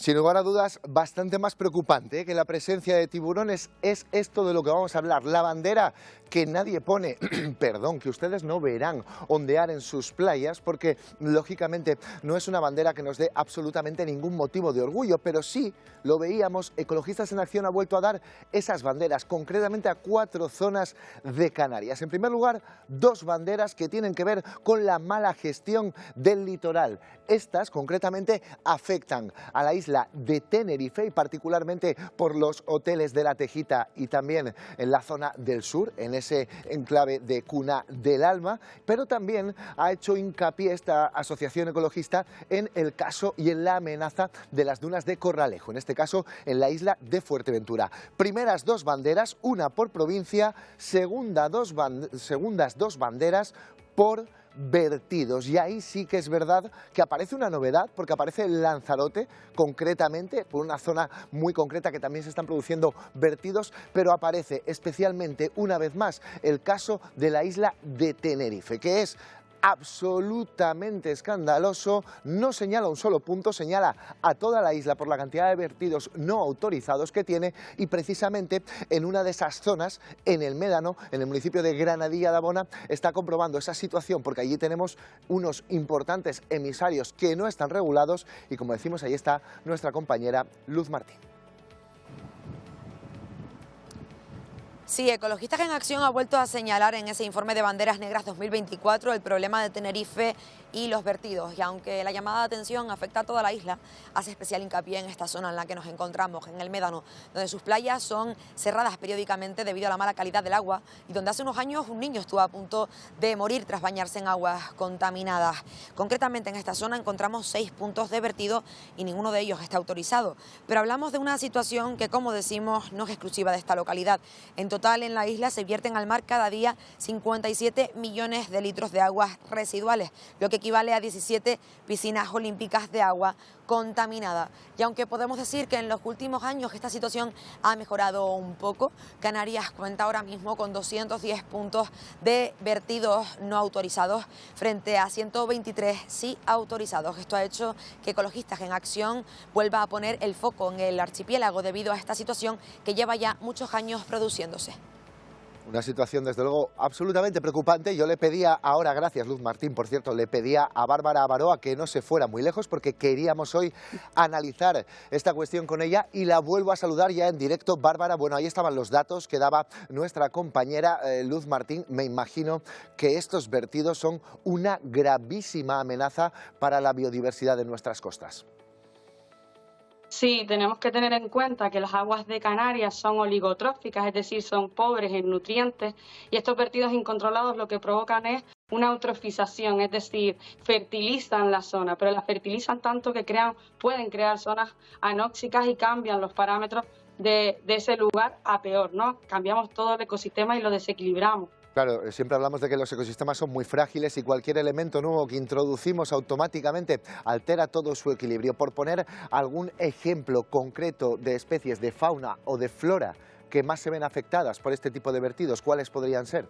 Sin lugar a dudas, bastante más preocupante que la presencia de tiburones es esto de lo que vamos a hablar. La bandera que nadie pone, perdón, que ustedes no verán ondear en sus playas, porque lógicamente no es una bandera que nos dé absolutamente ningún motivo de orgullo, pero sí lo veíamos, Ecologistas en Acción ha vuelto a dar esas banderas, concretamente a 4 zonas de Canarias. En primer lugar, 2 banderas que tienen que ver con la mala gestión del litoral. Estas concretamente afectan a la isla de Tenerife y particularmente por los hoteles de La Tejita y también en la zona del sur, en ese enclave de Cuna del Alma, pero también ha hecho hincapié esta asociación ecologista en el caso y en la amenaza de las dunas de Corralejo, en este caso en la isla de Fuerteventura. Primeras 2 banderas, una por provincia, segundas 2 banderas por vertidos, y ahí sí que es verdad que aparece una novedad, porque aparece el Lanzarote concretamente, por una zona muy concreta que también se están produciendo vertidos, pero aparece especialmente una vez más el caso de la isla de Tenerife, que es absolutamente escandaloso. No señala un solo punto, señala a toda la isla por la cantidad de vertidos no autorizados que tiene, y precisamente en una de esas zonas, en el Médano, en el municipio de Granadilla de Abona, está comprobando esa situación, porque allí tenemos unos importantes emisarios que no están regulados y, como decimos, ahí está nuestra compañera Luz Martín. Sí, Ecologistas en Acción ha vuelto a señalar en ese informe de Banderas Negras 2024 el problema de Tenerife y los vertidos. Y aunque la llamada de atención afecta a toda la isla, hace especial hincapié en esta zona en la que nos encontramos, en el Médano, donde sus playas son cerradas periódicamente debido a la mala calidad del agua y donde hace unos años un niño estuvo a punto de morir tras bañarse en aguas contaminadas. Concretamente en esta zona encontramos 6 puntos de vertido y ninguno de ellos está autorizado. Pero hablamos de una situación que, como decimos, no es exclusiva de esta localidad. En total, en la isla se vierten al mar cada día 57 millones de litros de aguas residuales, lo que equivale a 17 piscinas olímpicas de agua contaminada. Y aunque podemos decir que en los últimos años esta situación ha mejorado un poco, Canarias cuenta ahora mismo con 210 puntos de vertidos no autorizados frente a 123 sí autorizados. Esto ha hecho que Ecologistas en Acción vuelva a poner el foco en el archipiélago debido a esta situación que lleva ya muchos años produciéndose. Una situación, desde luego, absolutamente preocupante. Yo le pedía ahora, gracias Luz Martín, por cierto, le pedía a Bárbara Avaroa que no se fuera muy lejos porque queríamos hoy analizar esta cuestión con ella, y la vuelvo a saludar ya en directo. Bárbara, bueno, ahí estaban los datos que daba nuestra compañera Luz Martín. Me imagino que estos vertidos son una gravísima amenaza para la biodiversidad de nuestras costas. Sí, tenemos que tener en cuenta que las aguas de Canarias son oligotróficas, es decir, son pobres en nutrientes, y estos vertidos incontrolados lo que provocan es una eutrofización, es decir, fertilizan la zona, pero la fertilizan tanto que pueden crear zonas anóxicas y cambian los parámetros de ese lugar a peor, ¿no? Cambiamos todo el ecosistema y lo desequilibramos. Claro, siempre hablamos de que los ecosistemas son muy frágiles y cualquier elemento nuevo que introducimos automáticamente altera todo su equilibrio. Por poner algún ejemplo concreto de especies de fauna o de flora que más se ven afectadas por este tipo de vertidos, ¿cuáles podrían ser?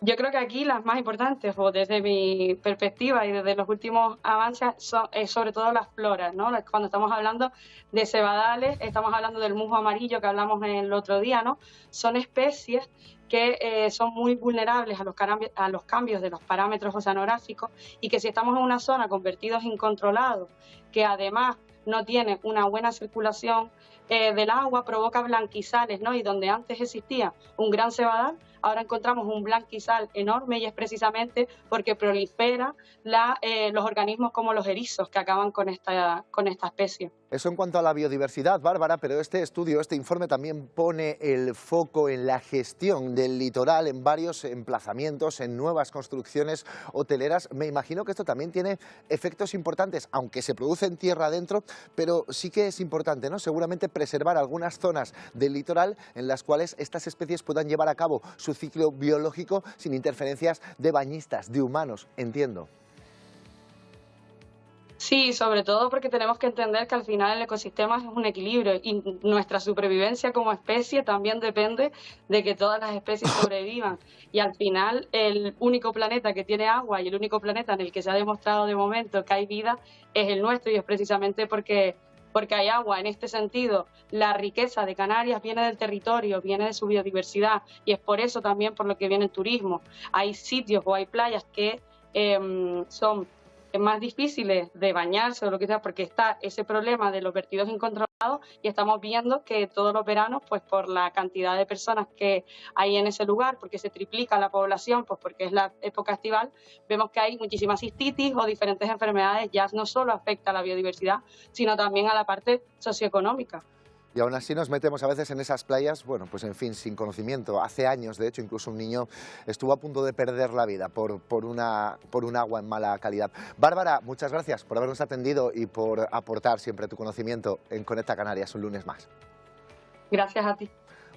Yo creo que aquí las más importantes, o desde mi perspectiva y desde los últimos avances, son sobre todo las floras, ¿no? Cuando estamos hablando de cebadales, estamos hablando del musgo amarillo que hablamos el otro día, ¿no? Son especies que son muy vulnerables a los cambios de los parámetros oceanográficos, y que si estamos en una zona con vertidos incontrolados, que además no tiene una buena circulación del agua, provoca blanquizales, ¿no? Y donde antes existía un gran cebadal, ahora encontramos un blanquizal enorme, y es precisamente porque prolifera los organismos como los erizos que acaban con esta especie. Eso en cuanto a la biodiversidad, Bárbara, pero este estudio, este informe también pone el foco en la gestión del litoral, en varios emplazamientos, en nuevas construcciones hoteleras. Me imagino que esto también tiene efectos importantes, aunque se produce en tierra adentro, pero sí que es importante, ¿no? Seguramente preservar algunas zonas del litoral en las cuales estas especies puedan llevar a cabo su ciclo biológico sin interferencias de bañistas, de humanos, entiendo. Sí, sobre todo porque tenemos que entender que al final el ecosistema es un equilibrio y nuestra supervivencia como especie también depende de que todas las especies sobrevivan. Y al final el único planeta que tiene agua y el único planeta en el que se ha demostrado de momento que hay vida es el nuestro, y es precisamente porque hay agua. En este sentido, la riqueza de Canarias viene del territorio, viene de su biodiversidad, y es por eso también por lo que viene el turismo. Hay sitios o hay playas que son más difíciles de bañarse o lo que sea, porque está ese problema de los vertidos incontrolados, y estamos viendo que todos los veranos, pues por la cantidad de personas que hay en ese lugar, porque se triplica la población, pues porque es la época estival, vemos que hay muchísima cistitis o diferentes enfermedades. Ya no solo afecta a la biodiversidad, sino también a la parte socioeconómica. Y aún así nos metemos a veces en esas playas, bueno, pues en fin, sin conocimiento. Hace años, de hecho, incluso un niño estuvo a punto de perder la vida por un agua en mala calidad. Bárbara, muchas gracias por habernos atendido y por aportar siempre tu conocimiento en Conecta Canarias un lunes más. Gracias a ti.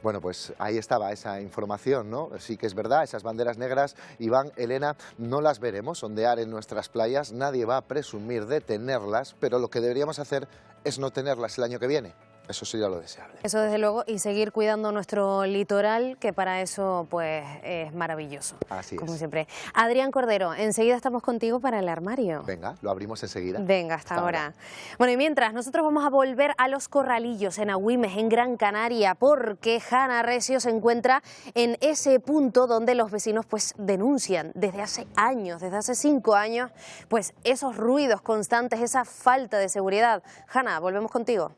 Bueno, pues ahí estaba esa información, ¿no? Sí que es verdad, esas banderas negras, Iván, Elena, no las veremos ondear en nuestras playas, nadie va a presumir de tenerlas, pero lo que deberíamos hacer es no tenerlas el año que viene. Eso sería lo deseable. Eso desde luego, y seguir cuidando nuestro litoral, que para eso pues es maravilloso. Así es. Como siempre. Adrián Cordero, enseguida estamos contigo para el armario. Venga, lo abrimos enseguida. Venga, hasta ahora. Bueno, y mientras, nosotros vamos a volver a Los Corralillos, en Agüimes, en Gran Canaria, porque Hanna Recio se encuentra en ese punto donde los vecinos pues denuncian desde hace años, desde hace 5 años, pues esos ruidos constantes, esa falta de seguridad. Hanna, volvemos contigo.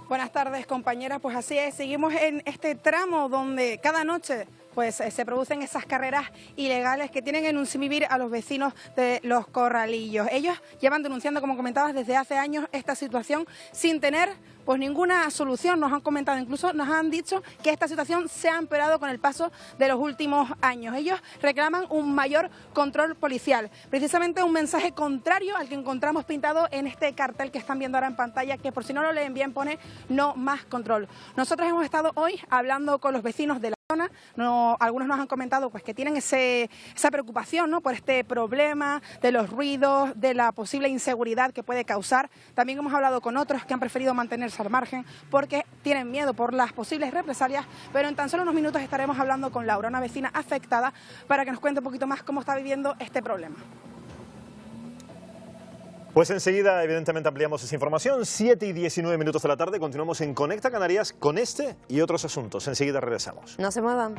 Buenas tardes, compañeras. Pues así es, seguimos en este tramo donde cada noche pues se producen esas carreras ilegales que tienen en un sinvivir a los vecinos de Los Corralillos. Ellos llevan denunciando, como comentabas, desde hace años esta situación sin tener pues ninguna solución. Nos han comentado, incluso nos han dicho que esta situación se ha empeorado con el paso de los últimos años. Ellos reclaman un mayor control policial, precisamente un mensaje contrario al que encontramos pintado en este cartel que están viendo ahora en pantalla, que por si no lo leen bien pone "no más control". Nosotros hemos estado hoy hablando con los vecinos de la zona. Algunos nos han comentado pues que tienen esa preocupación, ¿no?, por este problema de los ruidos, de la posible inseguridad que puede causar. También hemos hablado con otros que han preferido mantenerse al margen porque tienen miedo por las posibles represalias, pero en tan solo unos minutos estaremos hablando con Laura, una vecina afectada, para que nos cuente un poquito más cómo está viviendo este problema. Pues enseguida, evidentemente, ampliamos esa información. 7:19 de la tarde, continuamos en Conecta Canarias con este y otros asuntos. Enseguida regresamos. No se muevan.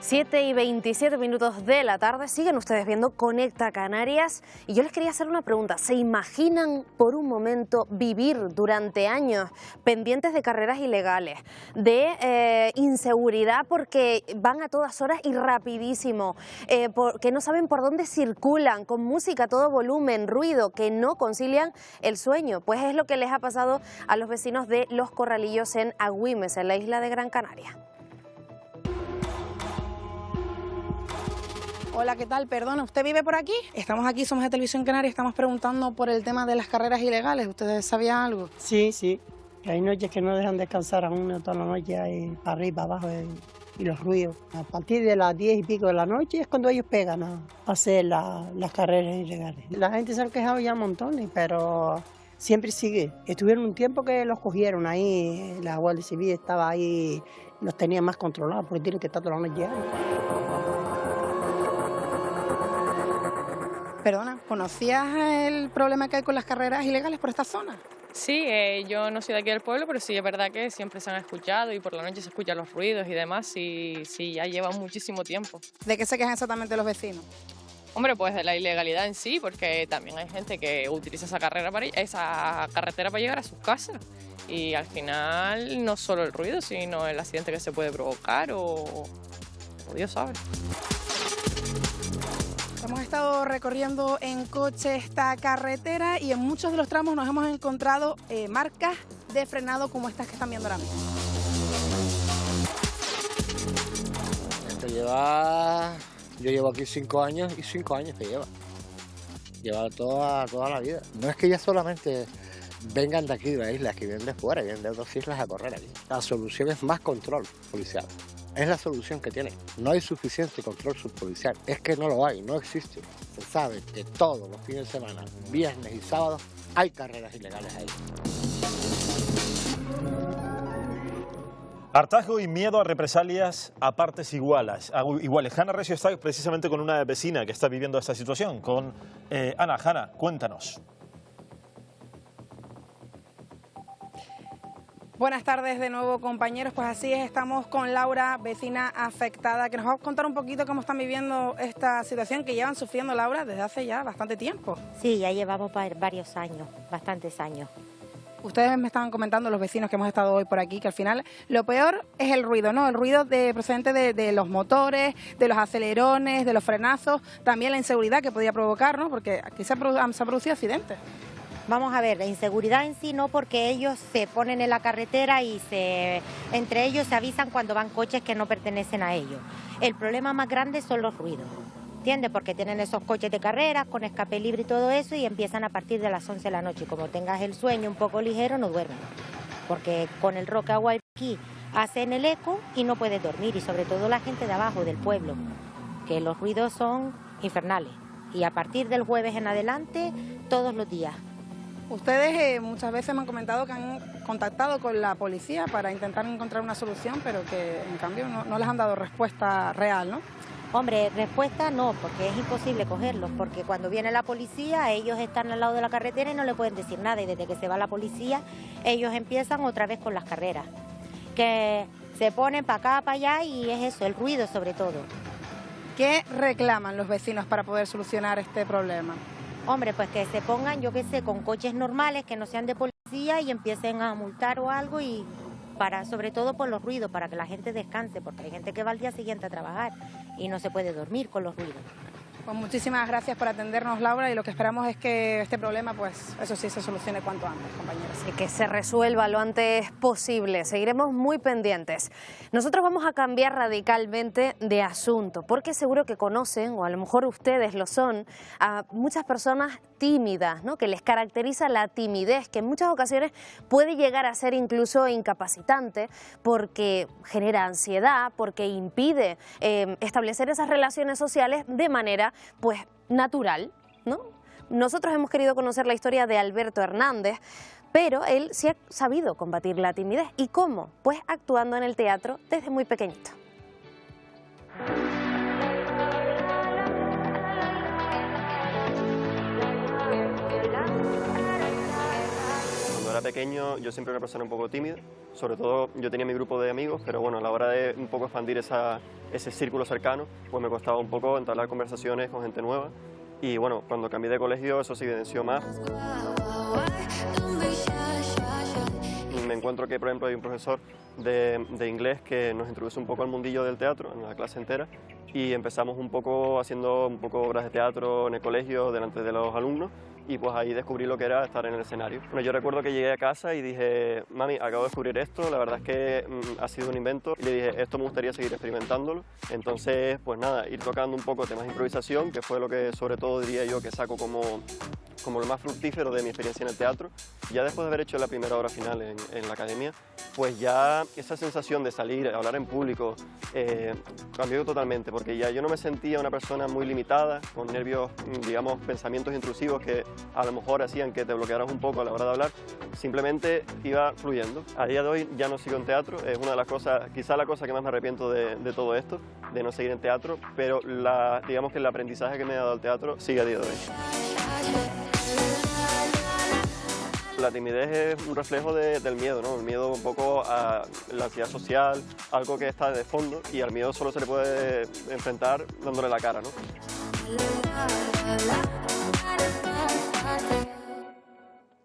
Siete y 27 de la tarde, siguen ustedes viendo Conecta Canarias y yo les quería hacer una pregunta. ¿Se imaginan por un momento vivir durante años pendientes de carreras ilegales, de inseguridad porque van a todas horas y rapidísimo, que no saben por dónde circulan, con música a todo volumen, ruido, que no concilian el sueño? Pues es lo que les ha pasado a los vecinos de Los Corralillos en Agüimes, en la isla de Gran Canaria. Hola, ¿qué tal? Perdona, ¿usted vive por aquí? Estamos aquí, somos de Televisión Canaria, estamos preguntando por el tema de las carreras ilegales. ¿Ustedes sabían algo? Sí, sí. Hay noches que no dejan descansar a uno toda la noche, ahí para arriba, para abajo, y los ruidos. A partir de las 10 y pico de la noche es cuando ellos pegan a hacer las carreras ilegales. La gente se ha quejado ya montones, pero siempre sigue. Estuvieron un tiempo que los cogieron ahí, la Guardia Civil estaba ahí, los tenía más controlados porque tienen que estar toda la noche ahí. Perdona, ¿conocías el problema que hay con las carreras ilegales por esta zona? Sí, yo no soy de aquí del pueblo, pero sí es verdad que siempre se han escuchado y por la noche se escuchan los ruidos y demás, y sí, ya lleva muchísimo tiempo. ¿De qué se quejan exactamente los vecinos? Hombre, pues de la ilegalidad en sí, porque también hay gente que utiliza esa carretera para llegar a sus casas. Y al final no solo el ruido, sino el accidente que se puede provocar o Dios sabe. Hemos estado recorriendo en coche esta carretera y en muchos de los tramos nos hemos encontrado marcas de frenado como estas que están viendo ahora mismo. Esto yo llevo aquí 5 años y 5 años que lleva toda la vida. No es que ya solamente vengan de aquí de la isla, es que vienen de fuera, vienen de otras islas a correr aquí. La solución es más control policial. Es la solución que tiene. No hay suficiente control subpolicial. Es que no lo hay, no existe. Se sabe que todos los fines de semana, viernes y sábados, hay carreras ilegales ahí. Hartazgo y miedo a represalias a partes iguales. Hanna Recio está precisamente con una vecina que está viviendo esta situación, con Ana. Hanna, cuéntanos. Buenas tardes de nuevo, compañeros. Pues así es, estamos con Laura, vecina afectada, que nos va a contar un poquito cómo están viviendo esta situación que llevan sufriendo, Laura, desde hace ya bastante tiempo. Sí, ya llevamos varios años, bastantes años. Ustedes me estaban comentando, los vecinos que hemos estado hoy por aquí, que al final lo peor es el ruido, ¿no? El ruido procedente de los motores, de los acelerones, de los frenazos, también la inseguridad que podía provocar, ¿no? Porque aquí se han producido accidentes. Vamos a ver, la inseguridad en sí no, porque ellos se ponen en la carretera y entre ellos se avisan cuando van coches que no pertenecen a ellos. El problema más grande son los ruidos, ¿entiendes? Porque tienen esos coches de carreras con escape libre y todo eso y empiezan a partir de las 11 de la noche. Como tengas el sueño un poco ligero, no duermes, porque con el rock agua aquí hacen el eco y no puedes dormir, y sobre todo la gente de abajo, del pueblo, que los ruidos son infernales. Y a partir del jueves en adelante, todos los días. Ustedes muchas veces me han comentado que han contactado con la policía para intentar encontrar una solución, pero que en cambio no les han dado respuesta real, ¿no? Hombre, respuesta no, porque es imposible cogerlos, porque cuando viene la policía ellos están al lado de la carretera y no le pueden decir nada, y desde que se va la policía ellos empiezan otra vez con las carreras, que se ponen para acá, para allá, y es eso, el ruido sobre todo. ¿Qué reclaman los vecinos para poder solucionar este problema? Hombre, pues que se pongan, yo qué sé, con coches normales, que no sean de policía, y empiecen a multar o algo, y sobre todo por los ruidos, para que la gente descanse, porque hay gente que va al día siguiente a trabajar y no se puede dormir con los ruidos. Pues muchísimas gracias por atendernos, Laura, y lo que esperamos es que este problema, pues eso sí, se solucione cuanto antes, compañeras. Y que se resuelva lo antes posible. Seguiremos muy pendientes. Nosotros vamos a cambiar radicalmente de asunto, porque seguro que conocen, o a lo mejor ustedes lo son, a muchas personas tímidas, ¿no? Que les caracteriza la timidez, que en muchas ocasiones puede llegar a ser incluso incapacitante, porque genera ansiedad, porque impide establecer esas relaciones sociales de manera pues natural, ¿no? Nosotros hemos querido conocer la historia de Alberto Hernández, pero él sí ha sabido combatir la timidez. ¿Y cómo? Pues actuando en el teatro desde muy pequeñito. Cuando era pequeño yo siempre era una persona un poco tímida, sobre todo yo tenía mi grupo de amigos, pero bueno, a la hora de un poco expandir ese círculo cercano, pues me costaba un poco entablar conversaciones con gente nueva, y bueno, cuando cambié de colegio eso se evidenció más. Me encuentro que, por ejemplo, hay un profesor de inglés que nos introduce un poco al mundillo del teatro, en la clase entera, y empezamos un poco haciendo obras de teatro en el colegio delante de los alumnos, y pues ahí descubrí lo que era estar en el escenario. Bueno, yo recuerdo que llegué a casa y dije, mami, acabo de descubrir esto, la verdad es que ha sido un invento, y le dije, esto me gustaría seguir experimentándolo. Entonces, pues nada, ir tocando un poco temas de improvisación, que fue lo que sobre todo diría yo que saco como lo más fructífero de mi experiencia en el teatro. Ya después de haber hecho la primera obra final en la academia, pues ya esa sensación de salir, hablar en público, cambió totalmente, porque ya yo no me sentía una persona muy limitada, con nervios, digamos, pensamientos intrusivos que a lo mejor hacían que te bloquearas un poco a la hora de hablar, simplemente iba fluyendo. A día de hoy ya no sigo en teatro, es una de las cosas, quizá la cosa que más me arrepiento de todo esto, de no seguir en teatro, pero digamos que el aprendizaje que me ha dado el teatro sigue a día de hoy. La timidez es un reflejo del miedo, ¿no? El miedo un poco a la ansiedad social, algo que está de fondo, y al miedo solo se le puede enfrentar dándole la cara, ¿no?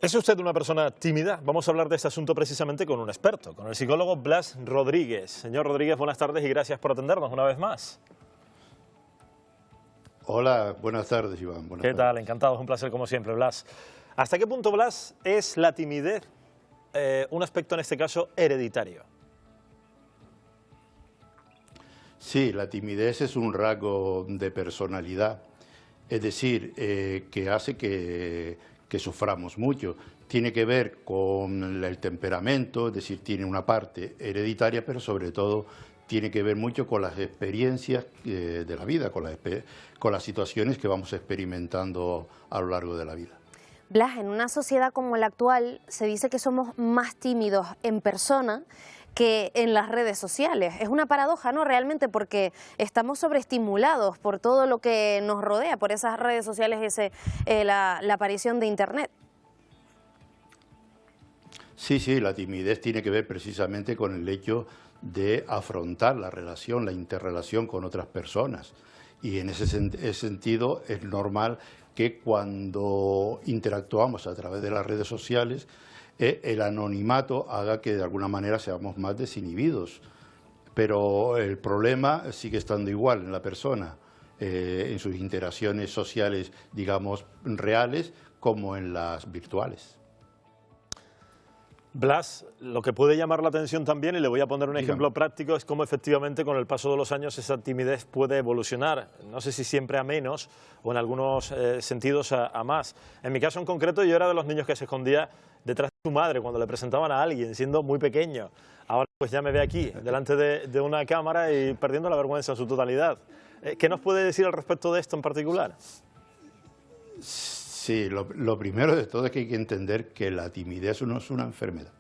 ¿Es usted una persona tímida? Vamos a hablar de este asunto precisamente con un experto, con el psicólogo Blas Rodríguez. Señor Rodríguez, buenas tardes y gracias por atendernos una vez más. Hola, buenas tardes, Iván. ¿Qué tal? Encantado, es un placer como siempre, Blas. ¿Hasta qué punto, Blas, es la timidez un aspecto en este caso hereditario? Sí, la timidez es un rasgo de personalidad, es decir, que hace que suframos mucho. Tiene que ver con el temperamento, es decir, tiene una parte hereditaria, pero sobre todo tiene que ver mucho con las experiencias de la vida, con las situaciones que vamos experimentando a lo largo de la vida. Blas, en una sociedad como la actual se dice que somos más tímidos en persona que en las redes sociales. Es una paradoja, ¿no? Realmente, porque estamos sobreestimulados por todo lo que nos rodea, por esas redes sociales, la aparición de Internet. Sí, sí, la timidez tiene que ver precisamente con el hecho de afrontar la relación, la interrelación con otras personas. Y en ese sentido es normal que cuando interactuamos a través de las redes sociales, el anonimato haga que de alguna manera seamos más desinhibidos. Pero el problema sigue estando igual en la persona, en sus interacciones sociales, digamos, reales, como en las virtuales. Blas, lo que puede llamar la atención también, y le voy a poner un ejemplo práctico, es cómo efectivamente con el paso de los años esa timidez puede evolucionar. No sé si siempre a menos o en algunos sentidos a más. En mi caso en concreto yo era de los niños que se escondía detrás de su madre cuando le presentaban a alguien, siendo muy pequeño. Ahora pues ya me ve aquí, delante de una cámara y perdiendo la vergüenza en su totalidad. ¿Qué nos puede decir al respecto de esto en particular? Sí, lo primero de todo es que hay que entender que la timidez no es una enfermedad.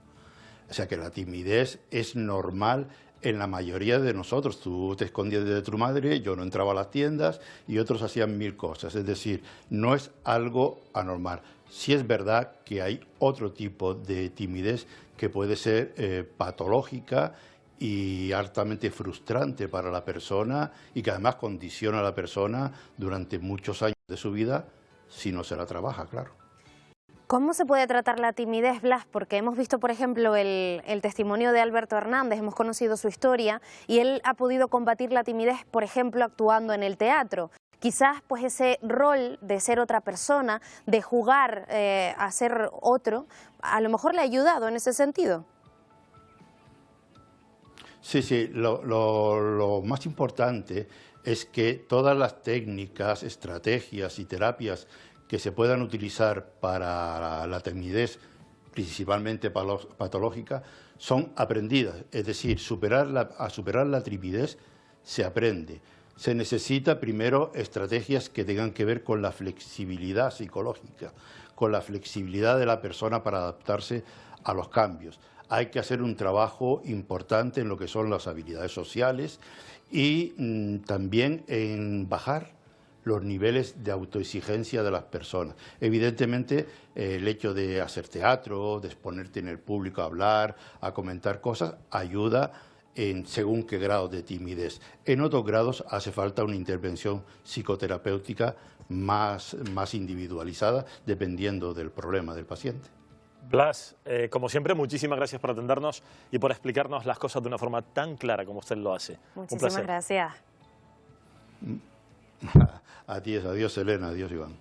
O sea, que la timidez es normal en la mayoría de nosotros. Tú te escondías de tu madre, yo no entraba a las tiendas y otros hacían mil cosas. Es decir, no es algo anormal. Sí es verdad que hay otro tipo de timidez que puede ser patológica y altamente frustrante para la persona y que además condiciona a la persona durante muchos años de su vida si no se la trabaja, claro. ¿Cómo se puede tratar la timidez, Blas? Porque hemos visto, por ejemplo, el testimonio de Alberto Hernández, hemos conocido su historia y él ha podido combatir la timidez, por ejemplo, actuando en el teatro. Quizás pues ese rol de ser otra persona, de jugar a ser otro, a lo mejor le ha ayudado en ese sentido. Sí, sí, lo más importante es que todas las técnicas, estrategias y terapias que se puedan utilizar para la timidez, principalmente patológica, son aprendidas. Es decir, a superar la timidez se aprende. Se necesita primero estrategias que tengan que ver con la flexibilidad psicológica, con la flexibilidad de la persona para adaptarse a los cambios. Hay que hacer un trabajo importante en lo que son las habilidades sociales y también en bajar los niveles de autoexigencia de las personas. Evidentemente, el hecho de hacer teatro, de exponerte en el público a hablar, a comentar cosas, ayuda en según qué grado de timidez. En otros grados hace falta una intervención psicoterapéutica más individualizada, dependiendo del problema del paciente. Blas, como siempre, muchísimas gracias por atendernos y por explicarnos las cosas de una forma tan clara como usted lo hace. Muchísimas gracias. A ti, adiós Elena, adiós Iván.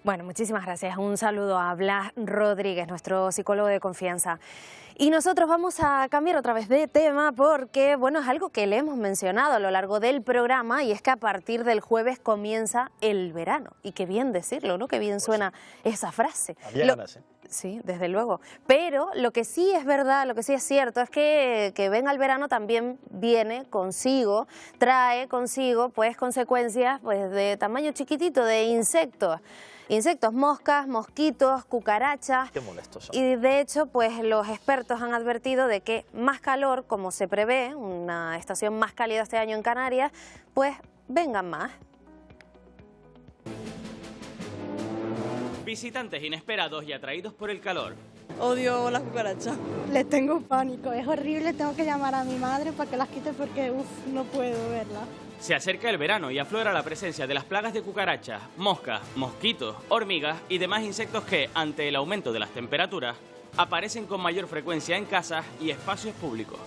Bueno, muchísimas gracias. Un saludo a Blas Rodríguez, nuestro psicólogo de confianza. Y nosotros vamos a cambiar otra vez de tema porque, bueno, es algo que le hemos mencionado a lo largo del programa y es que a partir del jueves comienza el verano. Y qué bien decirlo, ¿no? Qué bien suena esa frase. Había ganas, ¿eh? Sí, desde luego. Pero lo que sí es verdad, lo que sí es cierto es que venga el verano también trae consigo pues consecuencias pues de tamaño chiquitito, de insectos. Insectos, moscas, mosquitos, cucarachas. Qué molestos son. Y de hecho, pues los expertos han advertido de que más calor, como se prevé, una estación más cálida este año en Canarias, pues vengan más. Visitantes inesperados y atraídos por el calor. Odio las cucarachas. Les tengo pánico, es horrible, tengo que llamar a mi madre para que las quite porque no puedo verlas. Se acerca el verano y aflora la presencia de las plagas de cucarachas, moscas, mosquitos, hormigas y demás insectos que, ante el aumento de las temperaturas, aparecen con mayor frecuencia en casas y espacios públicos.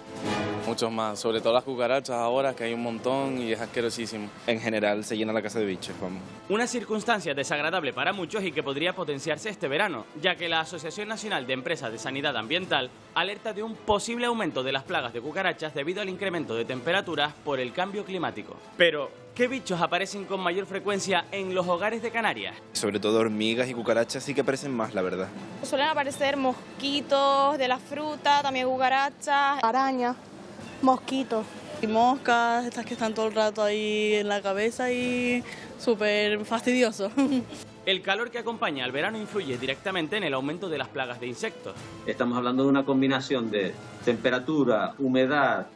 Muchos más, sobre todo las cucarachas ahora, que hay un montón y es asquerosísimo. En general se llena la casa de bichos, vamos. Una circunstancia desagradable para muchos y que podría potenciarse este verano, ya que la Asociación Nacional de Empresas de Sanidad Ambiental alerta de un posible aumento de las plagas de cucarachas debido al incremento de temperaturas por el cambio climático. Pero, ¿qué bichos aparecen con mayor frecuencia en los hogares de Canarias? Sobre todo hormigas y cucarachas sí que aparecen más, la verdad. Suelen aparecer mosquitos de la fruta, también cucarachas, Arañas, mosquitos. y moscas, estas que están todo el rato ahí en la cabeza y súper fastidioso. El calor que acompaña al verano influye directamente en el aumento de las plagas de insectos. Estamos hablando de una combinación de temperatura, humedad,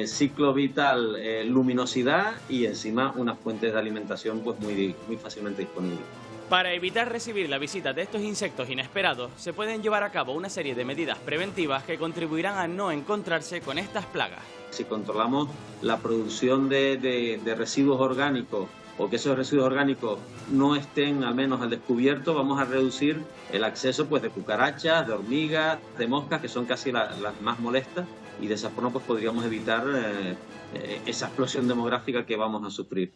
ciclo vital, luminosidad y encima unas fuentes de alimentación pues muy fácilmente disponibles. Para evitar recibir la visita de estos insectos inesperados, se pueden llevar a cabo una serie de medidas preventivas que contribuirán a no encontrarse con estas plagas. Si controlamos la producción de residuos orgánicos o que esos residuos orgánicos no estén al menos al descubierto, vamos a reducir el acceso pues de cucarachas, de hormigas, de moscas, que son casi las más molestas, y de esa forma pues podríamos evitar esa explosión demográfica que vamos a sufrir.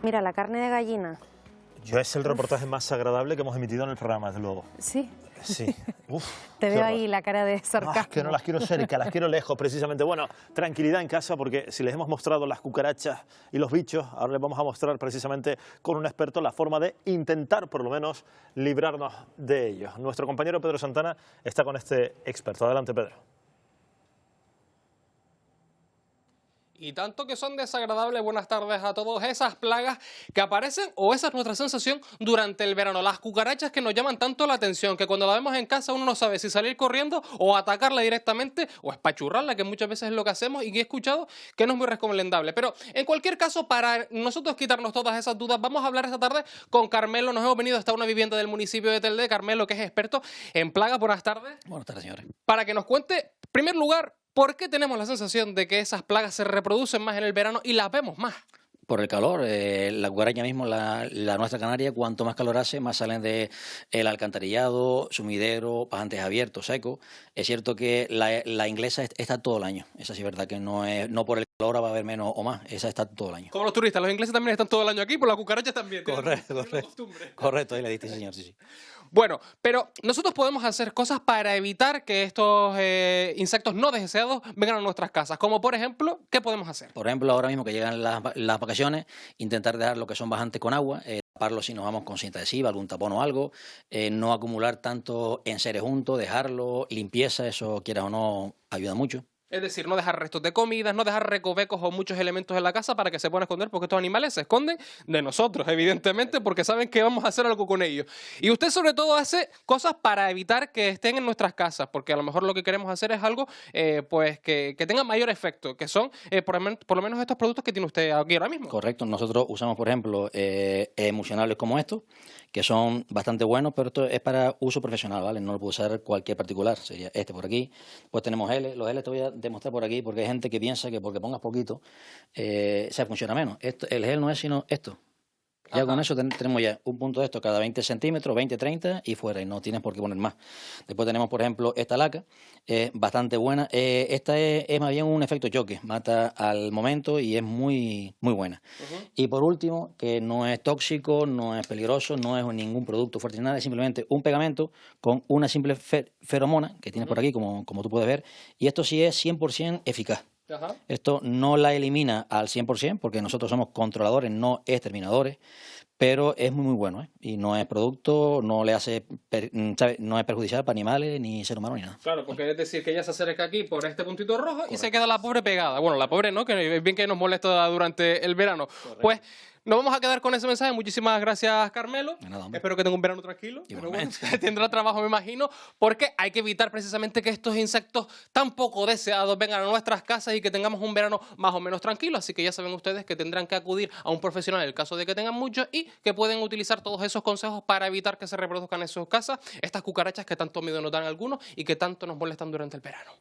Mira, la carne de gallina. Yo es el reportaje más agradable que hemos emitido en el programa, desde luego. Sí. Sí. Uf, Te veo ahí la cara de sarcasmo. Que no las quiero cerca, las quiero lejos, precisamente. Bueno, tranquilidad en casa, porque si les hemos mostrado las cucarachas y los bichos, ahora les vamos a mostrar precisamente con un experto la forma de intentar, por lo menos, librarnos de ellos. Nuestro compañero Pedro Santana está con este experto. Adelante, Pedro. Y tanto que son desagradables, buenas tardes a todos, esas plagas que aparecen, o esa es nuestra sensación durante el verano, las cucarachas que nos llaman tanto la atención, que cuando la vemos en casa uno no sabe si salir corriendo o atacarla directamente o espachurrarla, que muchas veces es lo que hacemos y que he escuchado que no es muy recomendable. Pero en cualquier caso, para nosotros quitarnos todas esas dudas, vamos a hablar esta tarde con Carmelo. Nos hemos venido hasta una vivienda del municipio de Telde. Carmelo, que es experto en plagas. Buenas tardes. Buenas tardes, señores. Para que nos cuente, en primer lugar, ¿por qué tenemos la sensación de que esas plagas se reproducen más en el verano y las vemos más? Por el calor, la cucaracha mismo, la nuestra canaria, cuanto más calor hace, más salen del alcantarillado, sumidero, pajantes abiertos, secos. Es cierto que la inglesa está todo el año. Esa sí es verdad que no por el calor va a haber menos o más, esa está todo el año. Como los turistas, los ingleses también están todo el año aquí, por las cucarachas también. Correcto, ahí le diste, señor, sí. Bueno, pero nosotros podemos hacer cosas para evitar que estos insectos no deseados vengan a nuestras casas. Como por ejemplo, ¿qué podemos hacer? Por ejemplo, ahora mismo que llegan las vacaciones, intentar dejar lo que son bajantes con agua, taparlo si nos vamos con cinta adhesiva, algún tapón o algo, no acumular tanto enseres juntos, dejarlo, limpieza, eso quieras o no, ayuda mucho. Es decir, no dejar restos de comidas, no dejar recovecos o muchos elementos en la casa para que se puedan esconder, porque estos animales se esconden de nosotros, evidentemente, porque saben que vamos a hacer algo con ellos. Y usted sobre todo hace cosas para evitar que estén en nuestras casas, porque a lo mejor lo que queremos hacer es algo pues que tenga mayor efecto, que son por lo menos estos productos que tiene usted aquí ahora mismo. Correcto, nosotros usamos, por ejemplo, emulsionables como estos, que son bastante buenos, pero esto es para uso profesional, ¿vale? No lo puede usar cualquier particular, sería este por aquí. Pues tenemos L, los L te voy a demostrar por aquí, porque hay gente que piensa que porque pongas poquito se funciona menos. El gel no es sino esto. Ya Ajá. Con eso tenemos ya un punto de esto cada 20 centímetros, 20, 30 y fuera, y no tienes por qué poner más. Después tenemos, por ejemplo, esta laca, bastante buena. Esta es más bien un efecto choque, mata al momento y es muy, muy buena. Y por último, que no es tóxico, no es peligroso, no es ningún producto fuerte ni nada, es simplemente un pegamento con una simple feromona que tienes por aquí, como tú puedes ver, y esto sí es 100% eficaz. Ajá. Esto no la elimina al 100% porque nosotros somos controladores, no exterminadores, pero es muy, muy bueno, y no es producto, no le hace, no es perjudicial para animales, ni ser humano, ni nada. Claro, porque es decir que ella se acerca aquí por este puntito rojo. Correcto. Y se queda la pobre pegada. Bueno, la pobre no, que es bien que nos molesta durante el verano. Correcto. Pues nos vamos a quedar con ese mensaje. Muchísimas gracias, Carmelo. Nada, espero que tenga un verano tranquilo. Pero bueno, tendrá trabajo, me imagino, porque hay que evitar precisamente que estos insectos tan poco deseados vengan a nuestras casas y que tengamos un verano más o menos tranquilo. Así que ya saben ustedes que tendrán que acudir a un profesional en el caso de que tengan muchos y que pueden utilizar todos esos consejos para evitar que se reproduzcan en sus casas estas cucarachas que tanto miedo nos dan algunos y que tanto nos molestan durante el verano.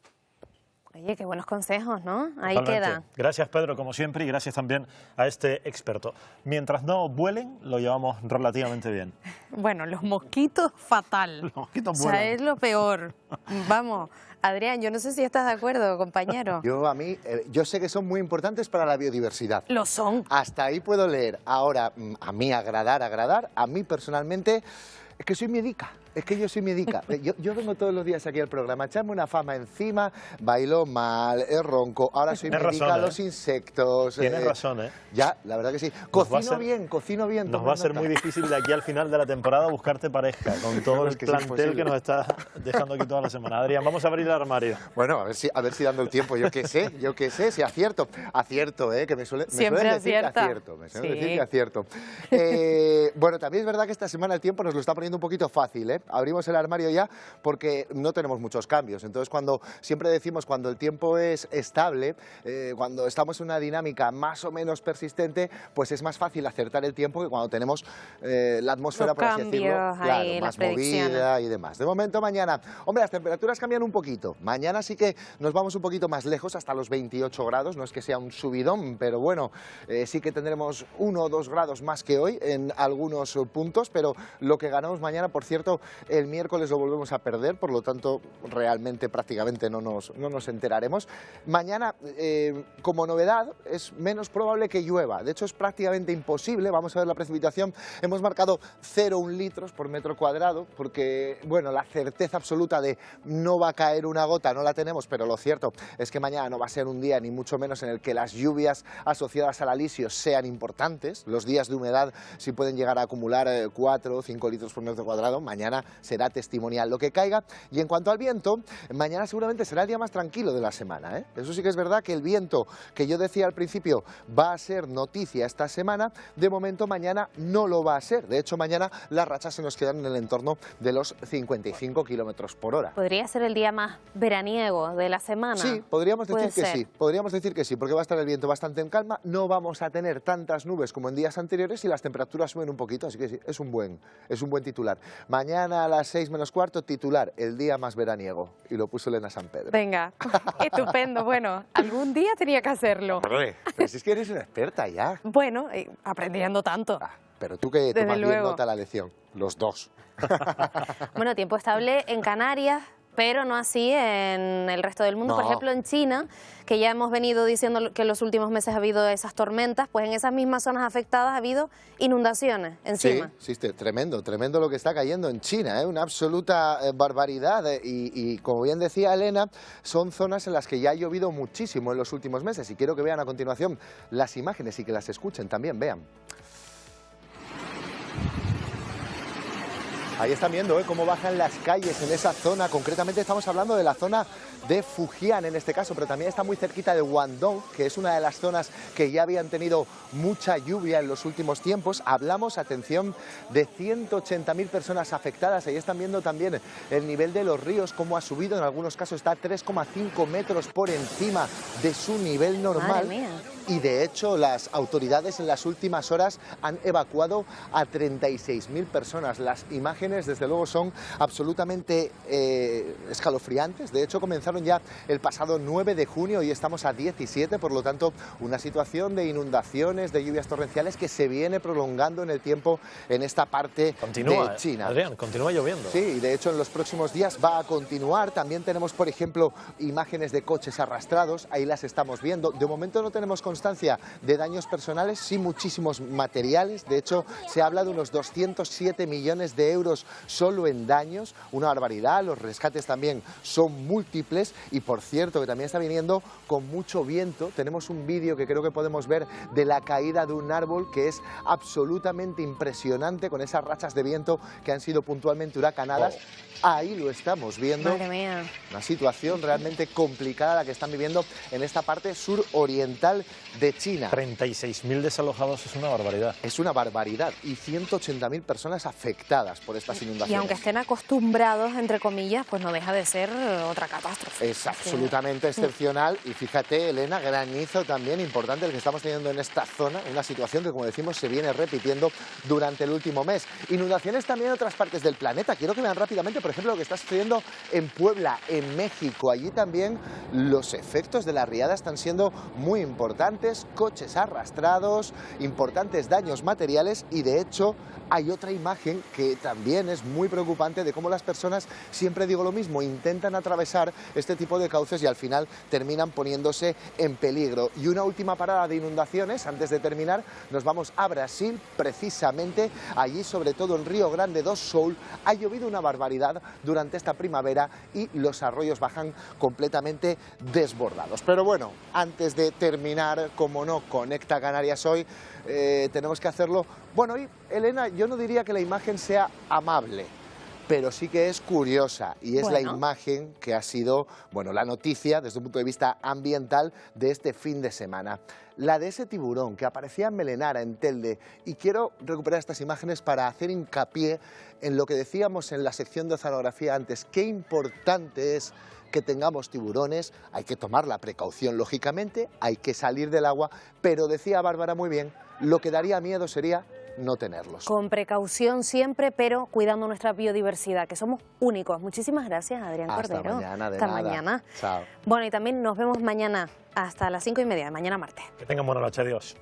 Oye, qué buenos consejos, ¿no? Ahí Totalmente. queda. Gracias, Pedro, como siempre, y gracias también a este experto. Mientras no vuelen, lo llevamos relativamente bien. Bueno, los mosquitos fatal. Los mosquitos O sea, vuelan. es lo peor. Vamos, Adrián, yo no sé si estás de acuerdo, compañero. Yo sé que son muy importantes para la biodiversidad. Lo son. Hasta ahí puedo leer. Ahora, a mí agradar, a mí personalmente, es que soy miedica. Es que yo soy miedica. Yo vengo todos los días aquí al programa, echarme una fama encima, bailo mal, ronco, ahora soy Tienes miedica razón, a los insectos. Tienes razón, ¿eh? Ya, la verdad que sí. Cocino bien. Nos va a ser muy difícil de aquí al final de la temporada buscarte pareja, con todo el plantel que nos está dejando aquí toda la semana. Adrián, vamos a abrir el armario. Bueno, a ver si dando el tiempo, yo qué sé, si acierto, que me suelen decir que acierto, decir que acierto. Bueno, también es verdad que esta semana el tiempo nos lo está poniendo un poquito fácil, ¿eh? Abrimos el armario ya porque no tenemos muchos cambios, entonces siempre decimos cuando el tiempo es estable, cuando estamos en una dinámica más o menos persistente, pues es más fácil acertar el tiempo que cuando tenemos la atmósfera, por así decirlo, claro, más movida y demás. De momento mañana, hombre, las temperaturas cambian un poquito. Mañana sí que nos vamos un poquito más lejos, hasta los 28 grados, no es que sea un subidón, pero bueno, sí que tendremos 1 o 2 grados más que hoy en algunos puntos, pero lo que ganamos mañana, por cierto, el miércoles lo volvemos a perder, por lo tanto, realmente prácticamente no nos enteraremos. Mañana, como novedad, es menos probable que llueva. De hecho, es prácticamente imposible. Vamos a ver la precipitación. Hemos marcado 0,1 litros por metro cuadrado, porque, bueno, la certeza absoluta de no va a caer una gota no la tenemos, pero lo cierto es que mañana no va a ser un día, ni mucho menos, en el que las lluvias asociadas al alisio sean importantes. Los días de humedad sí pueden llegar a acumular 4 o 5 litros por metro cuadrado. Mañana será testimonial lo que caiga. Y en cuanto al viento, mañana seguramente será el día más tranquilo de la semana, ¿eh? Eso sí que es verdad que el viento que yo decía al principio va a ser noticia esta semana, de momento mañana no lo va a ser. De hecho, mañana las rachas se nos quedan en el entorno de los 55 kilómetros por hora. ¿Podría ser el día más veraniego de la semana? Sí, podríamos decir que sí, porque va a estar el viento bastante en calma, no vamos a tener tantas nubes como en días anteriores y las temperaturas suben un poquito, así que sí, es un buen titular. Mañana a las 6 menos cuarto, titular, el día más veraniego, y lo puso Elena San Pedro. Venga, estupendo, bueno, algún día tenía que hacerlo. Hombre, pero si es que eres una experta ya. Bueno, aprendiendo tanto. Pero tú que tomas bien nota la lección, los dos. Bueno, tiempo estable en Canarias, pero no así en el resto del mundo. No. Por ejemplo, en China, que ya hemos venido diciendo que en los últimos meses ha habido esas tormentas, pues en esas mismas zonas afectadas ha habido inundaciones encima. Sí, tremendo lo que está cayendo en China, ¿eh? Una absoluta barbaridad. Y como bien decía Elena, son zonas en las que ya ha llovido muchísimo en los últimos meses. Y quiero que vean a continuación las imágenes y que las escuchen también, vean. Ahí están viendo cómo bajan las calles en esa zona. Concretamente estamos hablando de la zona de Fujian en este caso, pero también está muy cerquita de Guangdong, que es una de las zonas que ya habían tenido mucha lluvia en los últimos tiempos. Hablamos, atención, de 180.000 personas afectadas. Ahí están viendo también el nivel de los ríos, cómo ha subido. En algunos casos está 3,5 metros por encima de su nivel normal. Madre mía. Y de hecho las autoridades en las últimas horas han evacuado a 36.000 personas. Las imágenes desde luego son absolutamente escalofriantes. De hecho comenzaron ya el pasado 9 de junio y estamos a 17, por lo tanto una situación de inundaciones, de lluvias torrenciales que se viene prolongando en el tiempo en esta parte de China. Adrián, continúa lloviendo. Sí, y de hecho en los próximos días va a continuar. También tenemos, por ejemplo, imágenes de coches arrastrados, ahí las estamos viendo. De momento no tenemos constancia de daños personales, sí muchísimos materiales. De hecho, se habla de unos 207 millones de euros solo en daños, una barbaridad. Los rescates también son múltiples y, por cierto, que también está viniendo con mucho viento. Tenemos un vídeo que creo que podemos ver de la caída de un árbol que es absolutamente impresionante, con esas rachas de viento que han sido puntualmente huracanadas. Ahí lo estamos viendo. Madre mía. Una situación realmente complicada la que están viviendo en esta parte suroriental de China. 36.000 desalojados es una barbaridad. Es una barbaridad y 180.000 personas afectadas por estas inundaciones. Y aunque estén acostumbrados, entre comillas, pues no deja de ser otra catástrofe. Es absolutamente excepcional y fíjate, Elena, granizo también importante el que estamos teniendo en esta zona, una situación que, como decimos, se viene repitiendo durante el último mes. Inundaciones también en otras partes del planeta. Quiero que vean rápidamente, por ejemplo, lo que está sucediendo en Puebla, en México. Allí también los efectos de la riada están siendo muy importantes, coches arrastrados, importantes daños materiales y, de hecho, hay otra imagen que también es muy preocupante de cómo las personas, siempre digo lo mismo, intentan atravesar este tipo de cauces y al final terminan poniéndose en peligro. Y una última parada de inundaciones, antes de terminar, nos vamos a Brasil, precisamente allí, sobre todo en Río Grande do Sul, ha llovido una barbaridad durante esta primavera y los arroyos bajan completamente desbordados. Pero bueno, antes de terminar, como no, Conecta Canarias hoy, tenemos que hacerlo. Bueno, y Elena, yo no diría que la imagen sea amable, pero sí que es curiosa y es la imagen que ha sido, bueno, la noticia desde un punto de vista ambiental de este fin de semana. La de ese tiburón que aparecía en Melenara, en Telde, y quiero recuperar estas imágenes para hacer hincapié en lo que decíamos en la sección de oceanografía antes, qué importante es que tengamos tiburones, hay que tomar la precaución lógicamente, hay que salir del agua, pero decía Bárbara muy bien, lo que daría miedo sería no tenerlos. Con precaución siempre, pero cuidando nuestra biodiversidad, que somos únicos. Muchísimas gracias, Adrián Cordero. Hasta mañana, de Hasta nada. mañana. Chao. Bueno, y también nos vemos mañana hasta las 5:30, mañana martes. Que tengan buena noche, adiós.